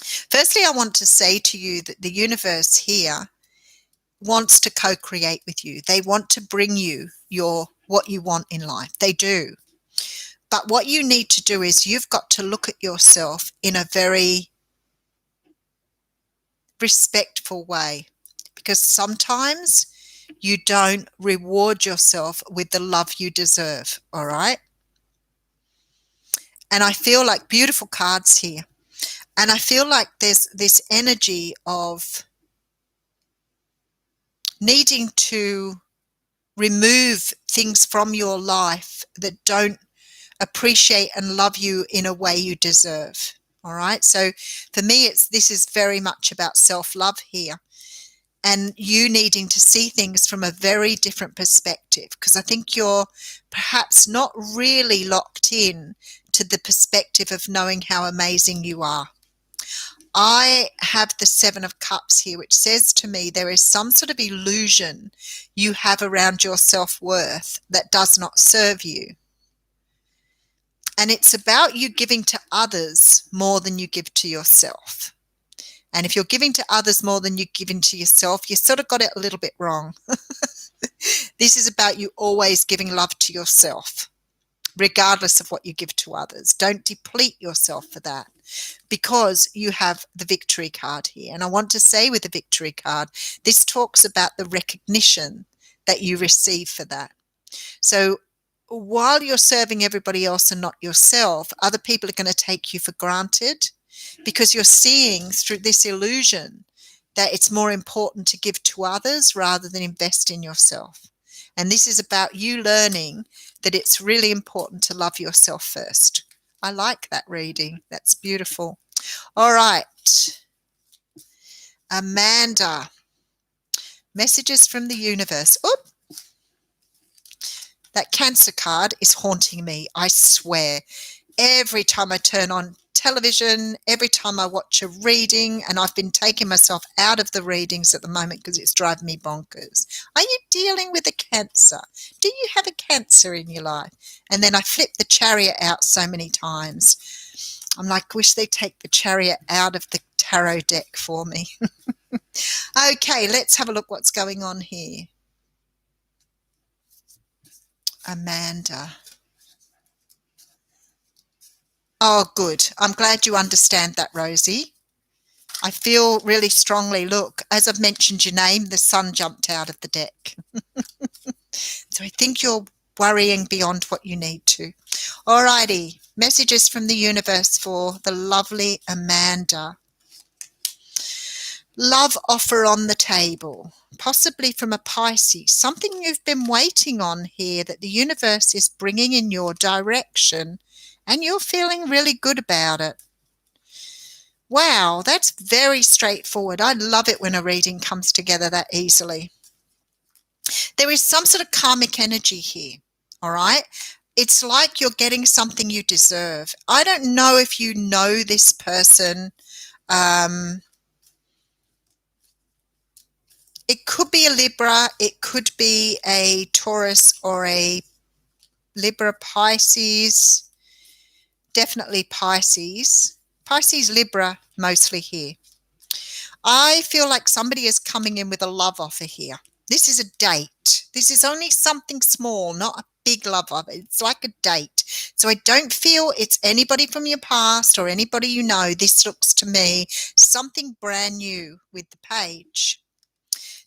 Firstly, I want to say to you that the universe here wants to co-create with you. They want to bring you what you want in life. They do. But what you need to do is you've got to look at yourself in a very respectful way, because sometimes you don't reward yourself with the love you deserve, all right? And I feel like beautiful cards here. And I feel like there's this energy of needing to remove things from your life that don't appreciate and love you in a way you deserve. All right. So for me, this is very much about self-love here, and you needing to see things from a very different perspective, because I think you're perhaps not really locked in to the perspective of knowing how amazing you are. I have the Seven of Cups here, which says to me there is some sort of illusion you have around your self-worth that does not serve you. And it's about you giving to others more than you give to yourself. And if you're giving to others more than you're giving to yourself, you sort of got it a little bit wrong. This is about you always giving love to yourself, regardless of what you give to others. Don't deplete yourself for that, because you have the victory card here. And I want to say with the victory card, this talks about the recognition that you receive for that. So while you're serving everybody else and not yourself, other people are going to take you for granted, because you're seeing through this illusion that it's more important to give to others rather than invest in yourself. And this is about you learning that it's really important to love yourself first. I like that reading. That's beautiful. All right. Amanda. Messages from the universe. Oop. That Cancer card is haunting me, I swear. Every time I turn on television, every time I watch a reading, and I've been taking myself out of the readings at the moment because it's driving me bonkers. Are you dealing with a Cancer? Do you have a Cancer in your life? And then I flip the Chariot out so many times. I'm like, wish they'd take the Chariot out of the tarot deck for me. Okay, let's have a look what's going on here. Amanda. Oh, good. I'm glad you understand that, Rosie. I feel really strongly. Look, as I've mentioned your name, the sun jumped out of the deck. So I think you're worrying beyond what you need to. All righty. Messages from the universe for the lovely Amanda. Love offer on the table, possibly from a Pisces, something you've been waiting on here that the universe is bringing in your direction, and you're feeling really good about it. Wow, that's very straightforward. I love it when a reading comes together that easily. There is some sort of karmic energy here, all right? It's like you're getting something you deserve. I don't know if you know this person. It could be a Libra, it could be a Taurus or a Libra, Pisces, definitely Pisces. Pisces, Libra, mostly here. I feel like somebody is coming in with a love offer here. This is a date. This is only something small, not a big love offer. It's like a date. So I don't feel it's anybody from your past or anybody you know. This looks to me something brand new with the page.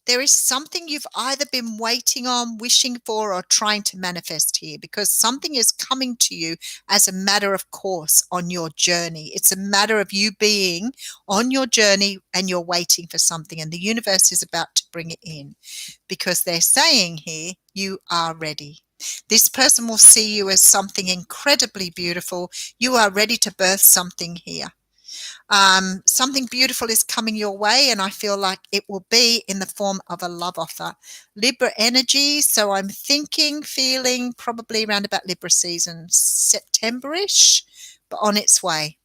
There is something you've either been waiting on, wishing for, or trying to manifest here, because something is coming to you as a matter of course on your journey. It's a matter of you being on your journey and you're waiting for something, and the universe is about to bring it in, because they're saying here, you are ready. This person will see you as something incredibly beautiful. You are ready to birth something here. Something beautiful is coming your way, and I feel like it will be in the form of a love offer. Libra energy, so I'm thinking, feeling probably around about Libra season, September-ish, but on its way.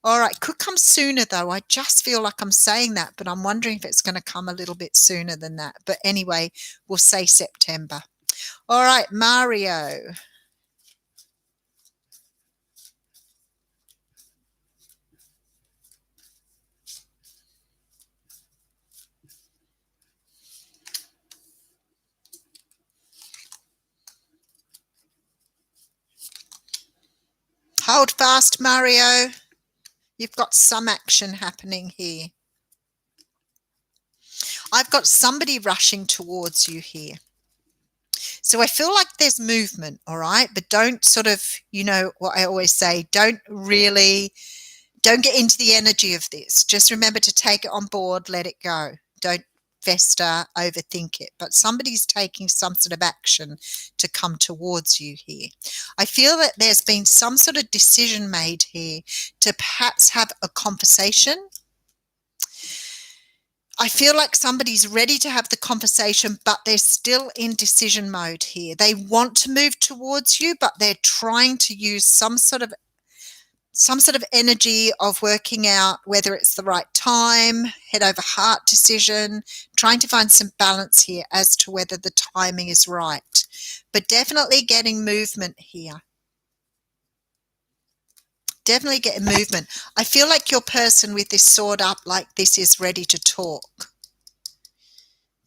All right, could come sooner though. I just feel like I'm saying that, but I'm wondering if it's going to come a little bit sooner than that. But anyway, we'll say September. All right, Mario. Hold fast, Mario. You've got some action happening here. I've got somebody rushing towards you here. So I feel like there's movement, all right? But don't sort of, you know what I always say, don't get into the energy of this. Just remember to take it on board, let it go. Don't fester, overthink it. But somebody's taking some sort of action to come towards you here. I feel that there's been some sort of decision made here to perhaps have a conversation. I feel like somebody's ready to have the conversation, but they're still in decision mode here. They want to move towards you, but they're trying to use some sort of energy of working out whether it's the right time, head over heart decision, trying to find some balance here as to whether the timing is right. But definitely getting movement here. Definitely getting movement. I feel like your person with this sword up like this is ready to talk.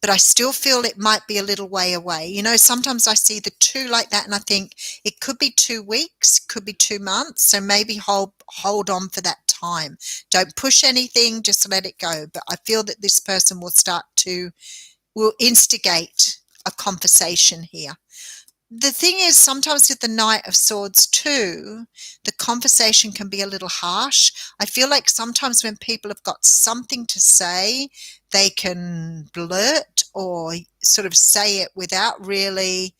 But I still feel it might be a little way away. You know, sometimes I see the two like that and I think it could be 2 weeks, could be 2 months. So maybe hold on for that time. Don't push anything, just let it go. But I feel that this person will instigate a conversation here. The thing is, sometimes with the Knight of Swords too, the conversation can be a little harsh. I feel like sometimes when people have got something to say, they can blurt or sort of say it without really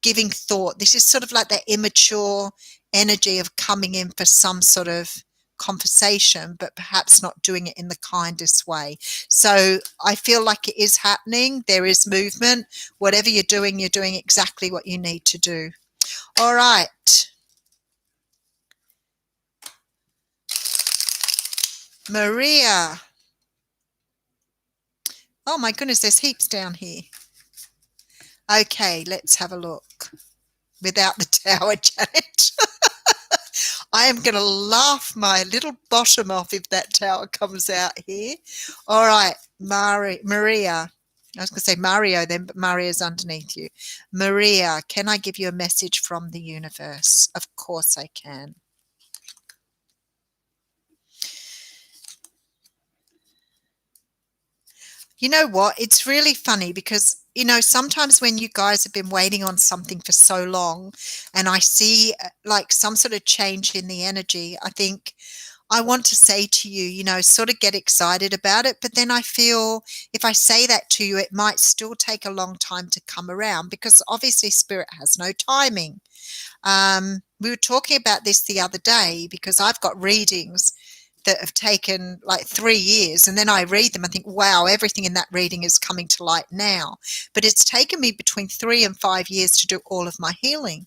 giving thought. This is sort of like that immature energy of coming in for some sort of conversation, but perhaps not doing it in the kindest way. So I feel like it is happening. There is movement. Whatever you're doing exactly what you need to do. All right. Maria. Oh my goodness, there's heaps down here. Okay, let's have a look. Without the tower, Janet. I am going to laugh my little bottom off if that tower comes out here. All right, Maria. I was going to say Mario then, but Maria's underneath you. Maria, can I give you a message from the universe? Of course I can. You know what? It's really funny because, you know, sometimes when you guys have been waiting on something for so long and I see like some sort of change in the energy, I think I want to say to you, you know, sort of get excited about it. But then I feel if I say that to you, it might still take a long time to come around because obviously spirit has no timing. We were talking about this the other day because I've got readings that have taken like 3 years and then I read them and think, wow, everything in that reading is coming to light now. But it's taken me between 3 and 5 years to do all of my healing.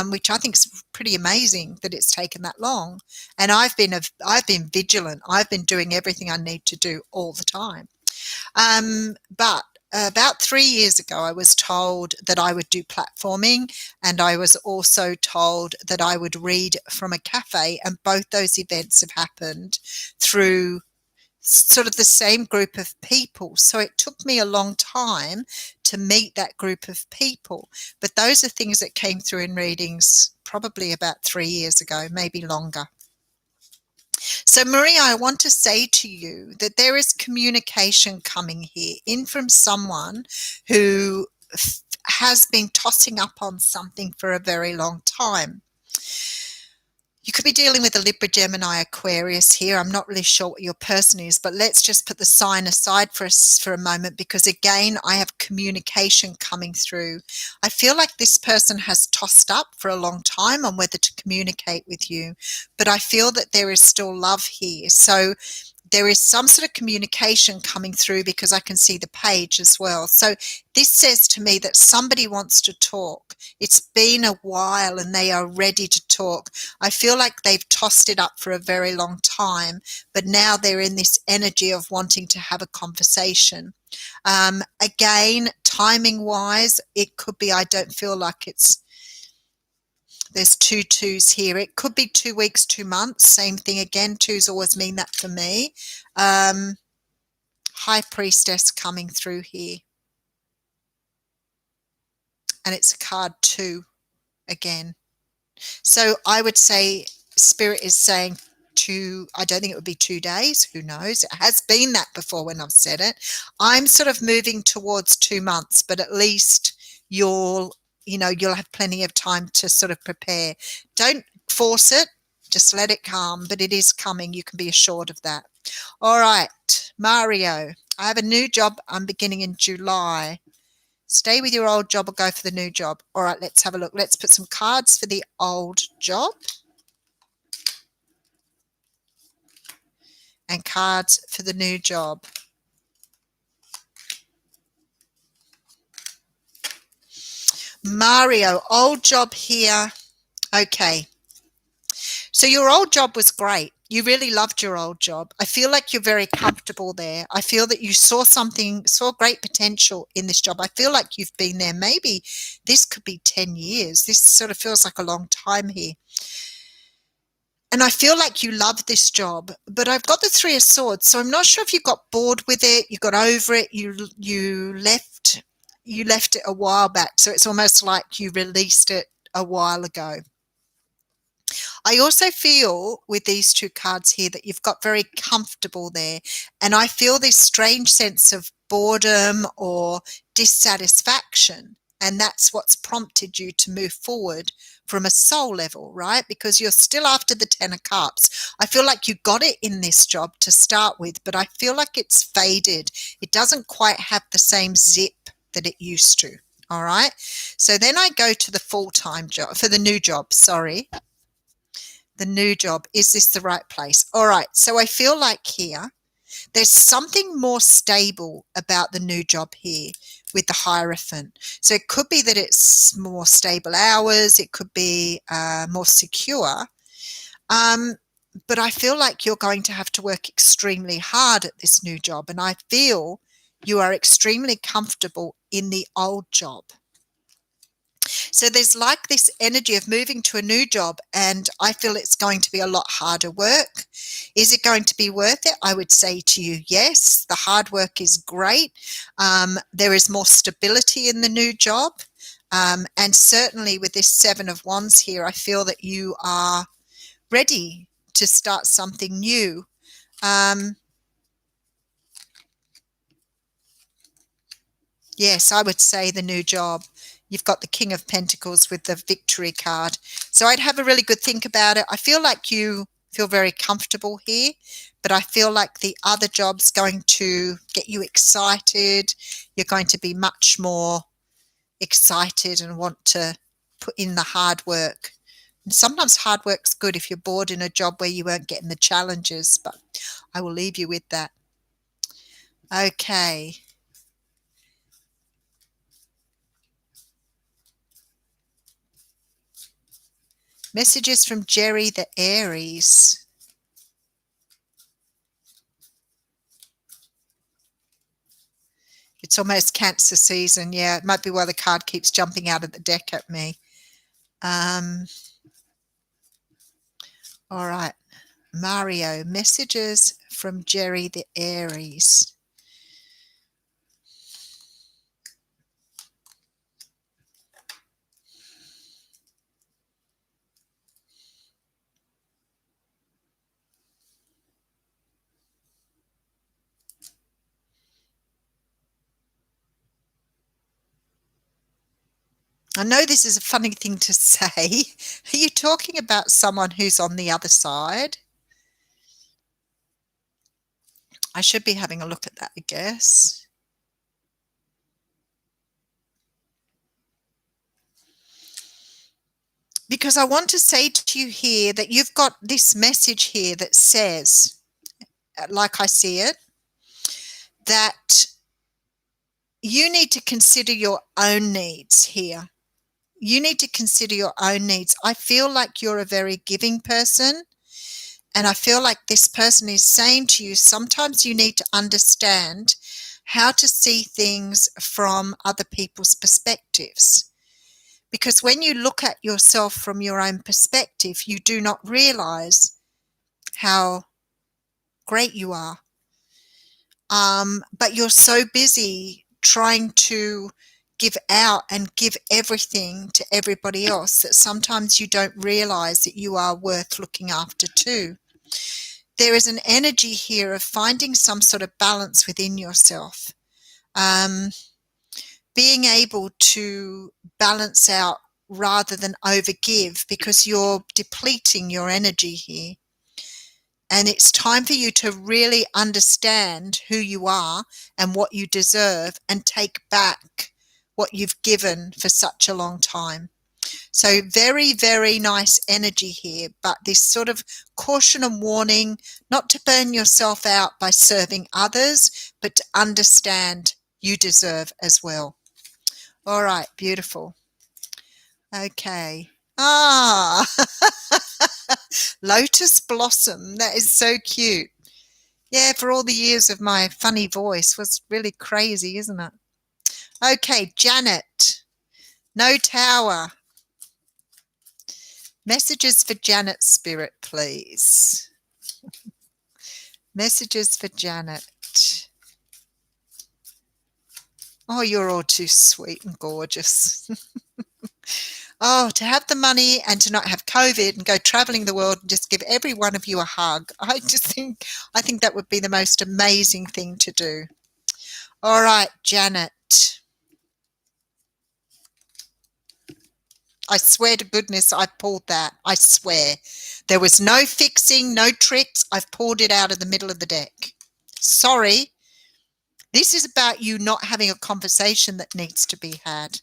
Which I think is pretty amazing that it's taken that long. And I've been vigilant. I've been doing everything I need to do all the time. But about 3 years ago, I was told that I would do platforming, and I was also told that I would read from a cafe. And both those events have happened through sort of the same group of people. So it took me a long time to meet that group of people. But those are things that came through in readings probably about 3 years ago, maybe longer. So, Maria, I want to say to you that there is communication coming here in from someone who has been tossing up on something for a very long time. You could be dealing with a Libra, Gemini, Aquarius here. I'm not really sure what your person is, but let's just put the sign aside for a moment because, again, I have communication coming through. I feel like this person has tossed up for a long time on whether to communicate with you, but I feel that there is still love here. So there is some sort of communication coming through because I can see the page as well. So this says to me that somebody wants to talk. It's been a while and they are ready to talk. I feel like they've tossed it up for a very long time, but now they're in this energy of wanting to have a conversation. Again, timing wise, it could be, I don't feel like there's 2 2s here. It could be 2 weeks, 2 months. Same thing again. 2s always mean that for me. High Priestess coming through here. And it's a card 2 again. So I would say Spirit is saying I don't think it would be 2 days. Who knows? It has been that before when I've said it. I'm sort of moving towards 2 months, but at least you'll have plenty of time to sort of prepare. Don't force it. Just let it come, but it is coming. You can be assured of that. All right, Mario, I have a new job. I'm beginning in July. Stay with your old job or go for the new job. All right, let's have a look. Let's put some cards for the old job and cards for the new job. Mario, old job here. Okay. So your old job was great. You really loved your old job. I feel like you're very comfortable there. I feel that you saw great potential in this job. I feel like you've been there. Maybe this could be 10 years. This sort of feels like a long time here. And I feel like you love this job, but I've got the Three of Swords. So I'm not sure if you got bored with it, you got over it, you left it a while back. So it's almost like you released it a while ago. I also feel with these two cards here that you've got very comfortable there. And I feel this strange sense of boredom or dissatisfaction. And that's what's prompted you to move forward from a soul level, right? Because you're still after the Ten of Cups. I feel like you got it in this job to start with, but I feel like it's faded. It doesn't quite have the same zip that it used to. All right. So then I go to the full-time job, for the new job, sorry. The new job. Is this the right place? All right. So I feel like here, there's something more stable about the new job here with the Hierophant. So it could be that it's more stable hours. It could be more secure. But I feel like you're going to have to work extremely hard at this new job. And I feel you are extremely comfortable in the old job. So there's like this energy of moving to a new job, and I feel it's going to be a lot harder work. Is it going to be worth it? I would say to you, yes. The hard work is great. There is more stability in the new job. And certainly with this Seven of Wands here, I feel that you are ready to start something new. Yes, I would say the new job. You've got the King of Pentacles with the Victory card. So I'd have a really good think about it. I feel like you feel very comfortable here, but I feel like the other job's going to get you excited. You're going to be much more excited and want to put in the hard work. And sometimes hard work's good if you're bored in a job where you weren't getting the challenges, but I will leave you with that. Okay. Messages from Jerry the Aries. It's almost Cancer season. Yeah, it might be why the card keeps jumping out of the deck at me. All right. Mario, messages from Jerry the Aries. I know this is a funny thing to say. Are you talking about someone who's on the other side? I should be having a look at that, I guess. Because I want to say to you here that you've got this message here that says, like I see it, that you need to consider your own needs here. You need to consider your own needs. I feel like you're a very giving person, and I feel like this person is saying to you, sometimes you need to understand how to see things from other people's perspectives. Because when you look at yourself from your own perspective, you do not realize how great you are. But you're so busy trying to give out and give everything to everybody else that sometimes you don't realize that you are worth looking after too. There is an energy here of finding some sort of balance within yourself. Being able to balance out rather than overgive, because you're depleting your energy here. And it's time for you to really understand who you are and what you deserve, and take back what you've given for such a long time. So very, very nice energy here, but this sort of caution and warning not to burn yourself out by serving others, but to understand you deserve as well. All right, beautiful. Okay. Ah, lotus blossom. That is so cute. Yeah, for all the years of my funny voice was really crazy, isn't it? Okay, Janet. No tower. Messages for Janet Spirit, please. Messages for Janet. Oh, you're all too sweet and gorgeous. Oh, to have the money and to not have COVID and go traveling the world and just give every one of you a hug. I think that would be the most amazing thing to do. All right, Janet. I swear to goodness I pulled that. I swear. There was no fixing, no tricks. I've pulled it out of the middle of the deck. Sorry. This is about you not having a conversation that needs to be had.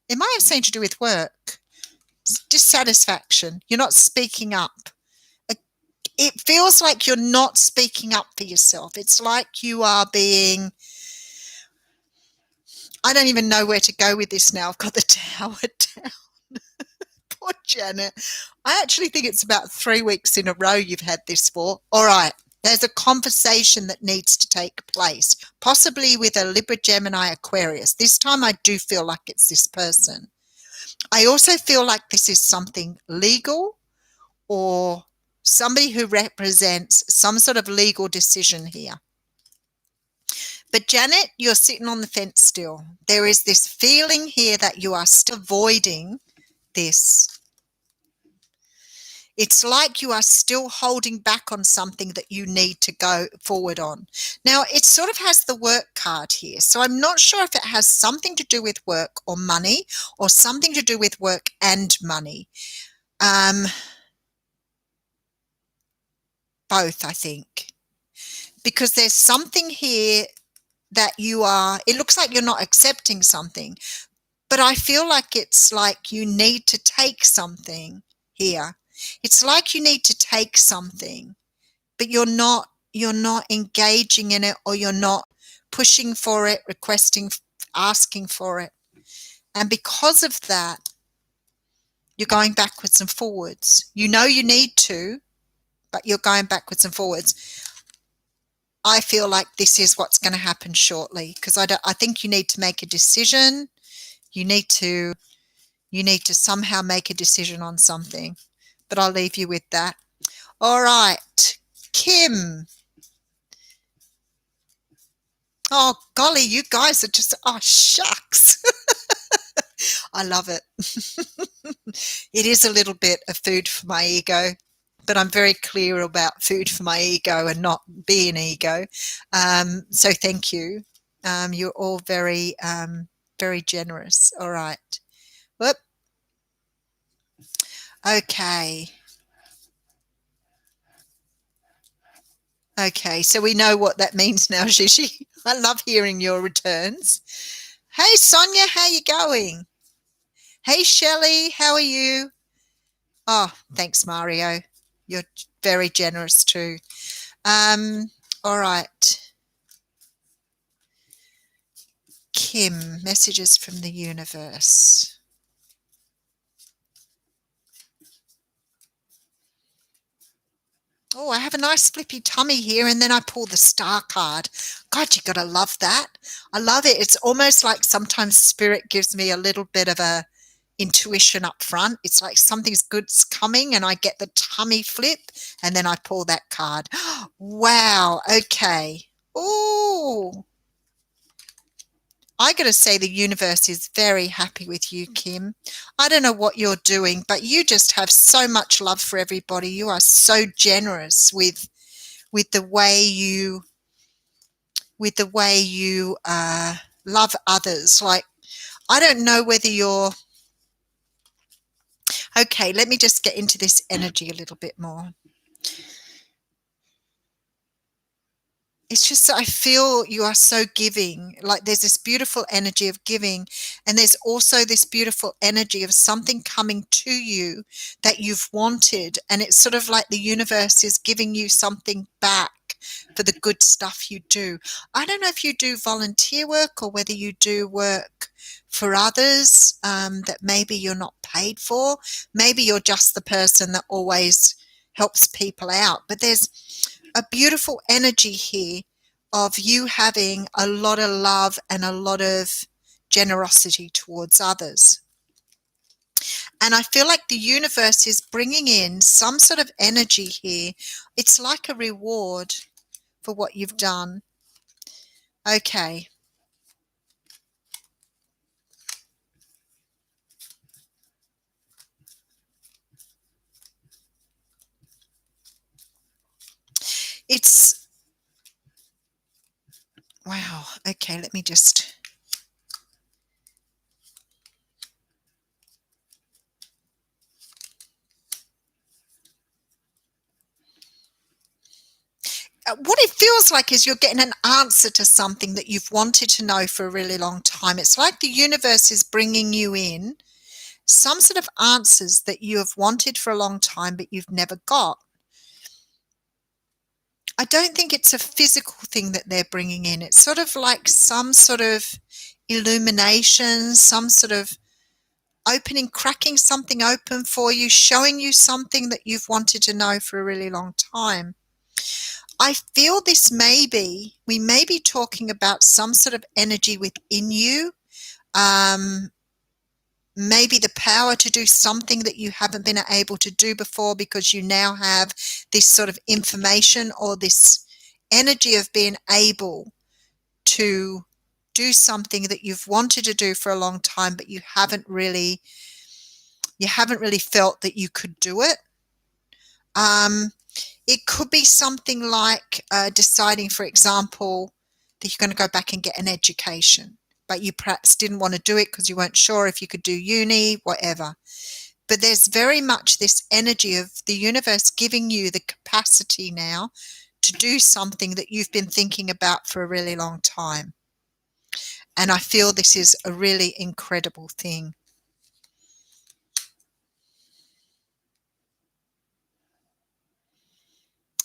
It might have something to do with work. Dissatisfaction. You're not speaking up. It feels like you're not speaking up for yourself. It's like you are being... I don't even know where to go with this now. I've got the tower down. Poor Janet. I actually think it's about 3 weeks in a row you've had this for. All right. There's a conversation that needs to take place, possibly with a Libra, Gemini, Aquarius. This time I do feel like it's this person. I also feel like this is something legal or somebody who represents some sort of legal decision here. But Janet, you're sitting on the fence still. There is this feeling here that you are still avoiding this. It's like you are still holding back on something that you need to go forward on. Now, it sort of has the work card here. So I'm not sure if it has something to do with work or money or something to do with work and money. Both, I think. Because there's something here that it looks like you're not accepting something, but I feel like it's like you need to take something here. It's like you need to take something, but you're not engaging in it, or you're not pushing for it, requesting, asking for it. And because of that, you're going backwards and forwards. You know you need to, but you're going backwards and forwards. I feel like this is what's going to happen shortly, because I think you need to make a decision. You need to somehow make a decision on something, but I'll leave you with that. All right, Kim. Oh, golly, you guys are just, oh, shucks. I love it. It is a little bit of food for my ego, but I'm very clear about food for my ego and not being ego. So thank you. You're all very, very generous. All right. Whoop. Okay. Okay, so we know what that means now, Shishi. I love hearing your returns. Hey, Sonia, how you going? Hey, Shelley, how are you? Oh, thanks, Mario. You're very generous too. All right. Kim, messages from the universe. Oh, I have a nice flippy tummy here, and then I pull the star card. God, you got to love that. I love it. It's almost like sometimes spirit gives me a little bit of a intuition up front. It's like something's good's coming, and I get the tummy flip, and then I pull that card. Wow. Okay. Oh, I got to say the universe is very happy with you, Kim. I don't know what you're doing, but you just have so much love for everybody. You are so generous with the way you love others. Like, I don't know whether you're okay. Let me just get into this energy a little bit more. It's just that I feel you are so giving. Like, there's this beautiful energy of giving, and there's also this beautiful energy of something coming to you that you've wanted, and it's sort of like the universe is giving you something back. for the good stuff you do. I don't know if you do volunteer work or whether you do work for others that maybe you're not paid for. Maybe you're just the person that always helps people out. But there's a beautiful energy here of you having a lot of love and a lot of generosity towards others. And I feel like the universe is bringing in some sort of energy here. It's like a reward for what you've done. Okay. It's, wow. Okay, let me just. What it feels like is you're getting an answer to something that you've wanted to know for a really long time. It's like the universe is bringing you in some sort of answers that you have wanted for a long time, but you've never got. I don't think it's a physical thing that they're bringing in. It's sort of like some sort of illumination, some sort of opening, cracking something open for you, showing you something that you've wanted to know for a really long time. I feel we may be talking about some sort of energy within you, maybe the power to do something that you haven't been able to do before because you now have this sort of information or this energy of being able to do something that you've wanted to do for a long time, but you haven't really felt that you could do it. It could be something like deciding, for example, that you're going to go back and get an education, but you perhaps didn't want to do it because you weren't sure if you could do uni, whatever. But there's very much this energy of the universe giving you the capacity now to do something that you've been thinking about for a really long time. And I feel this is a really incredible thing.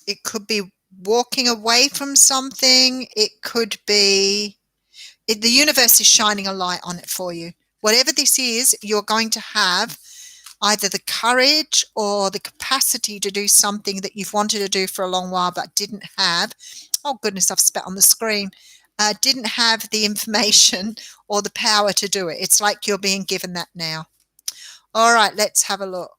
It could be walking away from something. It could be the universe is shining a light on it for you. Whatever this is, you're going to have either the courage or the capacity to do something that you've wanted to do for a long while but didn't have. Oh, goodness, I've spat on the screen. Didn't have the information or the power to do it. It's like you're being given that now. All right, let's have a look.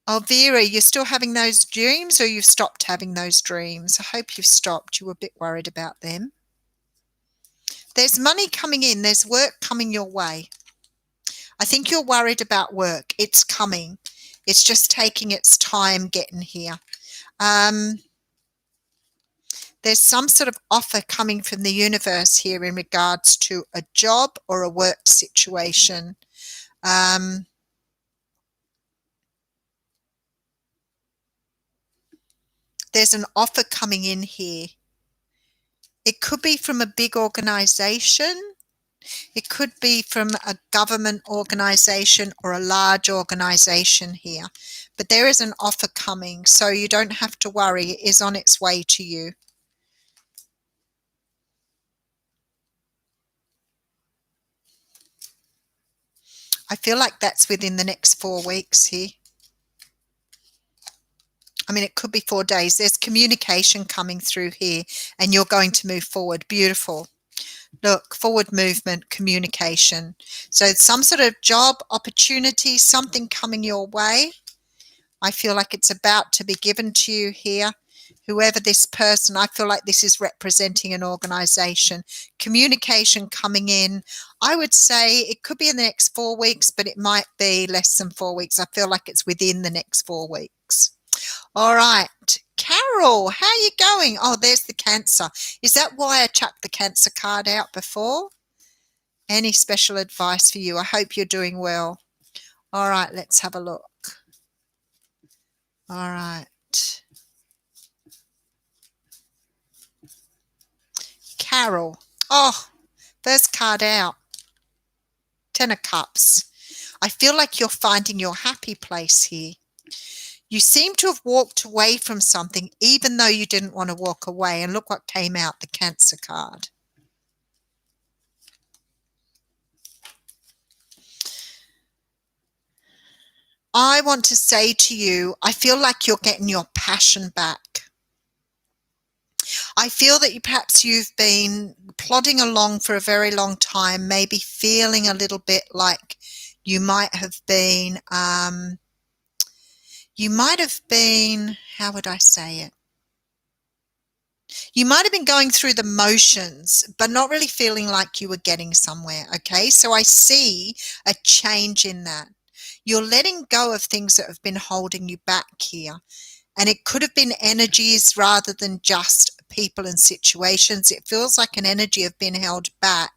Oh, Vera, you're still having those dreams or you've stopped having those dreams? I hope you've stopped. You were a bit worried about them. There's money coming in. There's work coming your way. I think you're worried about work. It's coming. It's just taking its time getting here. There's some sort of offer coming from the universe here in regards to a job or a work situation. There's an offer coming in here. It could be from a big organization. It could be from a government organization or a large organization here. But there is an offer coming, so you don't have to worry. It is on its way to you. I feel like that's within the next 4 weeks here. I mean, it could be 4 days. There's communication coming through here and you're going to move forward. Beautiful. Look, forward movement, communication. So some sort of job opportunity, something coming your way. I feel like it's about to be given to you here. Whoever this person, I feel like this is representing an organization. Communication coming in. I would say it could be in the next 4 weeks, but it might be less than 4 weeks. I feel like it's within the next 4 weeks. All right. Carol, how are you going? Oh, there's the Cancer. Is that why I chucked the Cancer card out before? Any special advice for you? I hope you're doing well. All right, let's have a look. All right. Carol. Oh, first card out. 10 of Cups. I feel like you're finding your happy place here. You seem to have walked away from something even though you didn't want to walk away. And look what came out, the Cancer card. I want to say to you, I feel like you're getting your passion back. I feel that perhaps you've been plodding along for a very long time, maybe feeling a little bit like you might have been, how would I say it? You might have been going through the motions, but not really feeling like you were getting somewhere. Okay. So I see a change in that. You're letting go of things that have been holding you back here. And it could have been energies rather than just people and situations. It feels like an energy of being held back.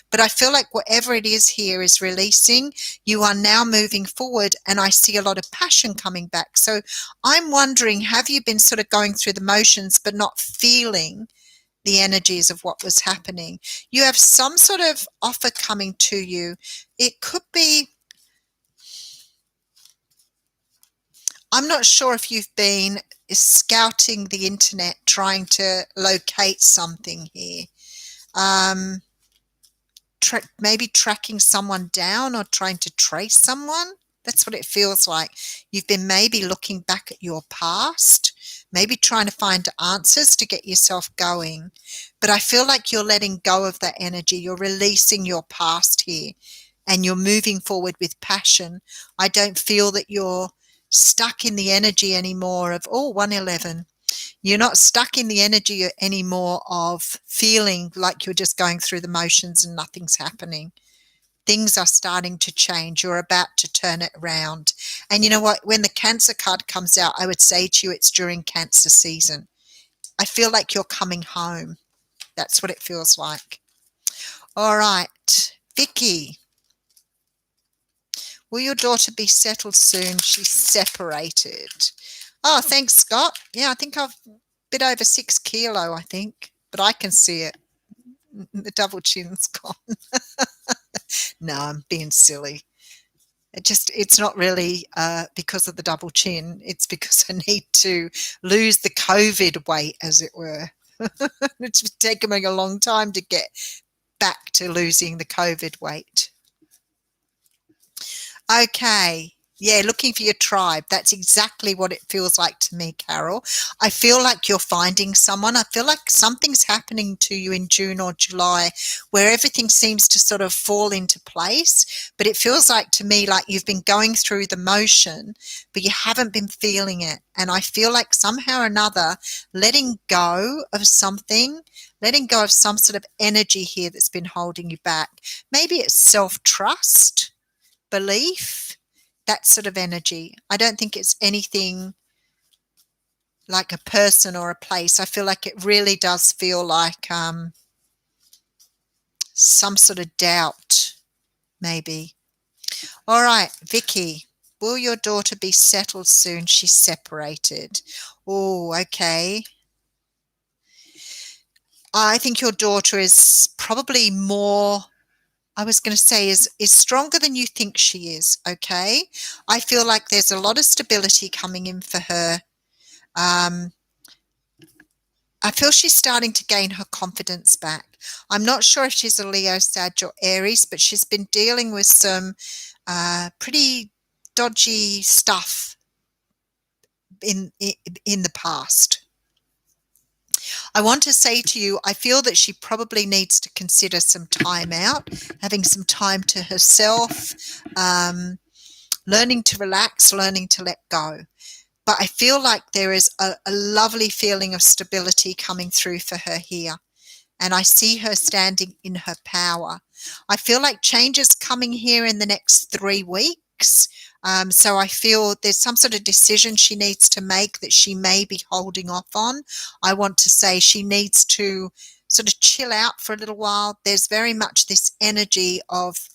But I feel like whatever it is here is releasing. You are now moving forward, and I see a lot of passion coming back. So I'm wondering, have you been sort of going through the motions but not feeling the energies of what was happening? You have some sort of offer coming to you. It could be, I'm not sure if you've been scouting the internet trying to locate something here. Maybe tracking someone down or trying to trace someone. That's what it feels like. You've been maybe looking back at your past, maybe trying to find answers to get yourself going. But I feel like you're letting go of that energy. You're releasing your past here, and you're moving forward with passion. I don't feel that you're stuck in the energy anymore of, 111. You're not stuck in the energy anymore of feeling like you're just going through the motions and nothing's happening. Things are starting to change. You're about to turn it around. And you know what? When the Cancer card comes out, I would say to you, it's during Cancer season. I feel like you're coming home. That's what it feels like. All right, Vicky. Will your daughter be settled soon? She's separated. Oh, thanks, Scott. Yeah, I think I've a bit over 6 kilo, I think, but I can see it. The double chin's gone. No, I'm being silly. It's not really because of the double chin. It's because I need to lose the COVID weight, as it were. It's taken me a long time to get back to losing the COVID weight. Okay. Yeah, looking for your tribe. That's exactly what it feels like to me, Carol. I feel like you're finding someone. I feel like something's happening to you in June or July where everything seems to sort of fall into place. But it feels like to me like you've been going through the motion, but you haven't been feeling it. And I feel like somehow or another, letting go of something, letting go of some sort of energy here that's been holding you back. Maybe it's self-trust, belief, that sort of energy. I don't think it's anything like a person or a place. I feel like it really does feel like some sort of doubt, maybe. All right, Vicky, will your daughter be settled soon? She's separated. Oh, okay. I think your daughter is probably more, I was going to say is stronger than you think she is, okay? I feel like there's a lot of stability coming in for her. I feel she's starting to gain her confidence back. I'm not sure if she's a Leo, Sag, or Aries, but she's been dealing with some pretty dodgy stuff in the past. I want to say to you, I feel that she probably needs to consider some time out, having some time to herself, learning to relax, learning to let go. But I feel like there is a lovely feeling of stability coming through for her here. And I see her standing in her power. I feel like change is coming here in the next 3 weeks. So I feel there's some sort of decision she needs to make that she may be holding off on. I want to say she needs to sort of chill out for a little while. There's very much this energy of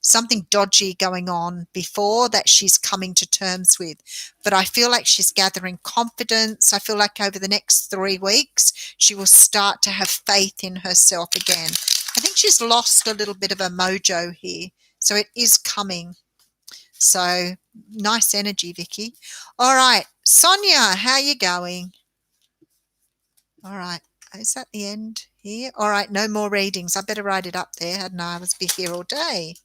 something dodgy going on before that she's coming to terms with. But I feel like she's gathering confidence. I feel like over the next 3 weeks, she will start to have faith in herself again. I think she's lost a little bit of her mojo here. So it is coming. So nice energy, Vicky. All right, Sonia, how you going? All right. Is that the end here? All right, no more readings. I better write it up there, hadn't I? I was be here all day.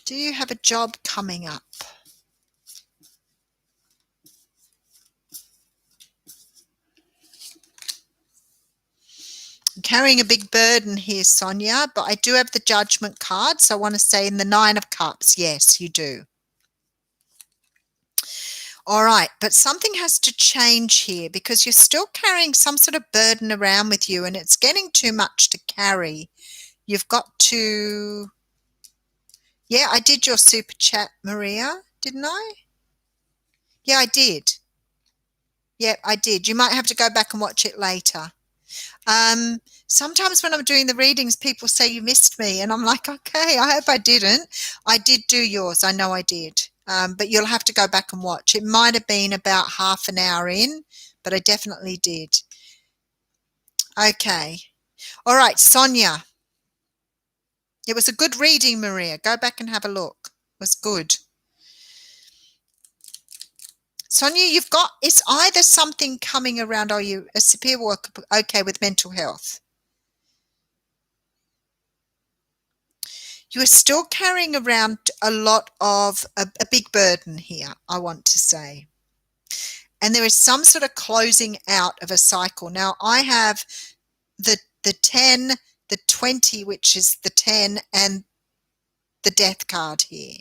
Do you have a job coming up? I'm carrying a big burden here, Sonia, but I do have the Judgment card, so I want to say in the Nine of Cups, yes, you do. All right, but something has to change here because you're still carrying some sort of burden around with you and it's getting too much to carry. You've got to... Yeah, I did your super chat, Maria, didn't I? Yeah, I did. Yeah, I did. You might have to go back and watch it later. Sometimes when I'm doing the readings, people say you missed me, and I'm like, okay, I hope I didn't. I did do yours. I know I did. But you'll have to go back and watch. It might have been about half an hour in, but I definitely did. Okay. All right, Sonia. It was a good reading, Maria. Go back and have a look. It was good. Sonia, you've got, it's either something coming around, are you a superior worker, okay, with mental health? You are still carrying around a lot of, a big burden here, I want to say. And there is some sort of closing out of a cycle. Now, I have the 10, the 20, which is the 10, and the Death card here.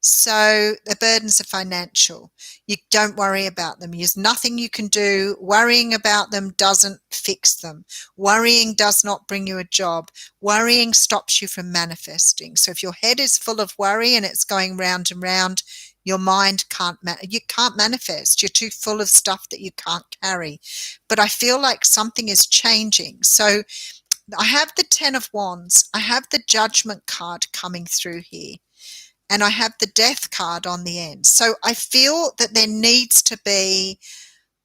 So the burdens are financial. You don't worry about them. There's nothing you can do. Worrying about them doesn't fix them. Worrying does not bring you a job. Worrying stops you from manifesting. So if your head is full of worry and it's going round and round, your mind you can't manifest. You're too full of stuff that you can't carry. But I feel like something is changing. So I have the 10 of Wands. I have the Judgment card coming through here. And I have the Death card on the end. So I feel that there needs to be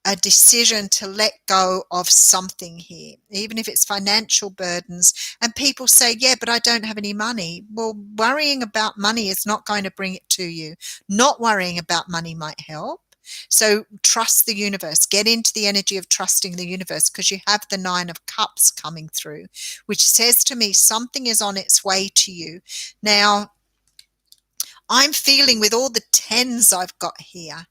a decision to let go of something here, even if it's financial burdens. And people say, yeah, but I don't have any money. Well, worrying about money is not going to bring it to you. Not worrying about money might help. So trust the universe. Get into the energy of trusting the universe because you have the 9 of Cups coming through, which says to me something is on its way to you. Now, I'm feeling with all the 10s I've got here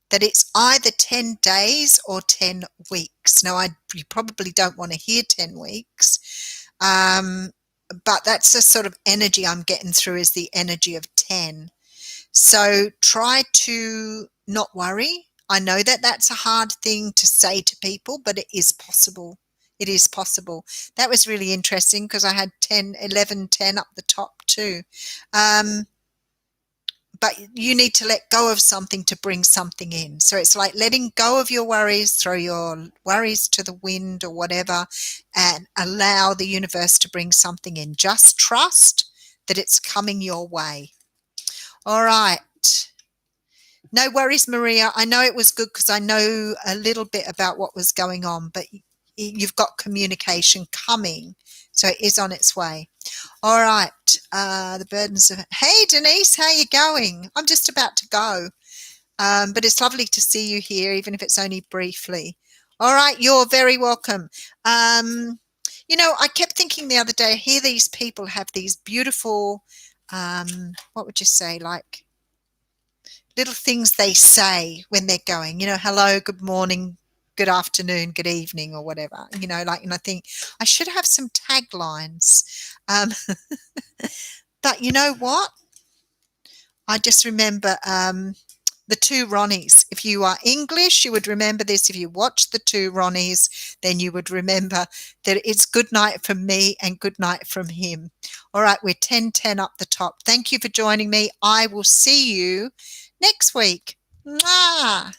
that it's either 10 days or 10 weeks. Now, you probably don't want to hear 10 weeks, but that's the sort of energy I'm getting through is the energy of 10. So try to not worry. I know that that's a hard thing to say to people, but it is possible. It is possible. That was really interesting because I had 10, 11, 10 up the top too. But you need to let go of something to bring something in. So it's like letting go of your worries, throw your worries to the wind or whatever, and allow the universe to bring something in. Just trust that it's coming your way. All right. No worries, Maria. I know it was good because I know a little bit about what was going on, but you've got communication coming. So it is on its way. All right. The burdens of... Hey, Denise, how you going? I'm just about to go. But it's lovely to see you here, even if it's only briefly. All right. You're very welcome. You know, I kept thinking the other day, I hear these people have these beautiful, what would you say, like little things they say when they're going, you know, hello, good morning, good afternoon, good evening, or whatever, you know, like, and I think I should have some taglines. But you know what? I just remember the two Ronnies. If you are English, you would remember this. If you watch the two Ronnies, then you would remember that it's good night from me and good night from him. All right, we're 10-10 up the top. Thank you for joining me. I will see you next week. Mwah!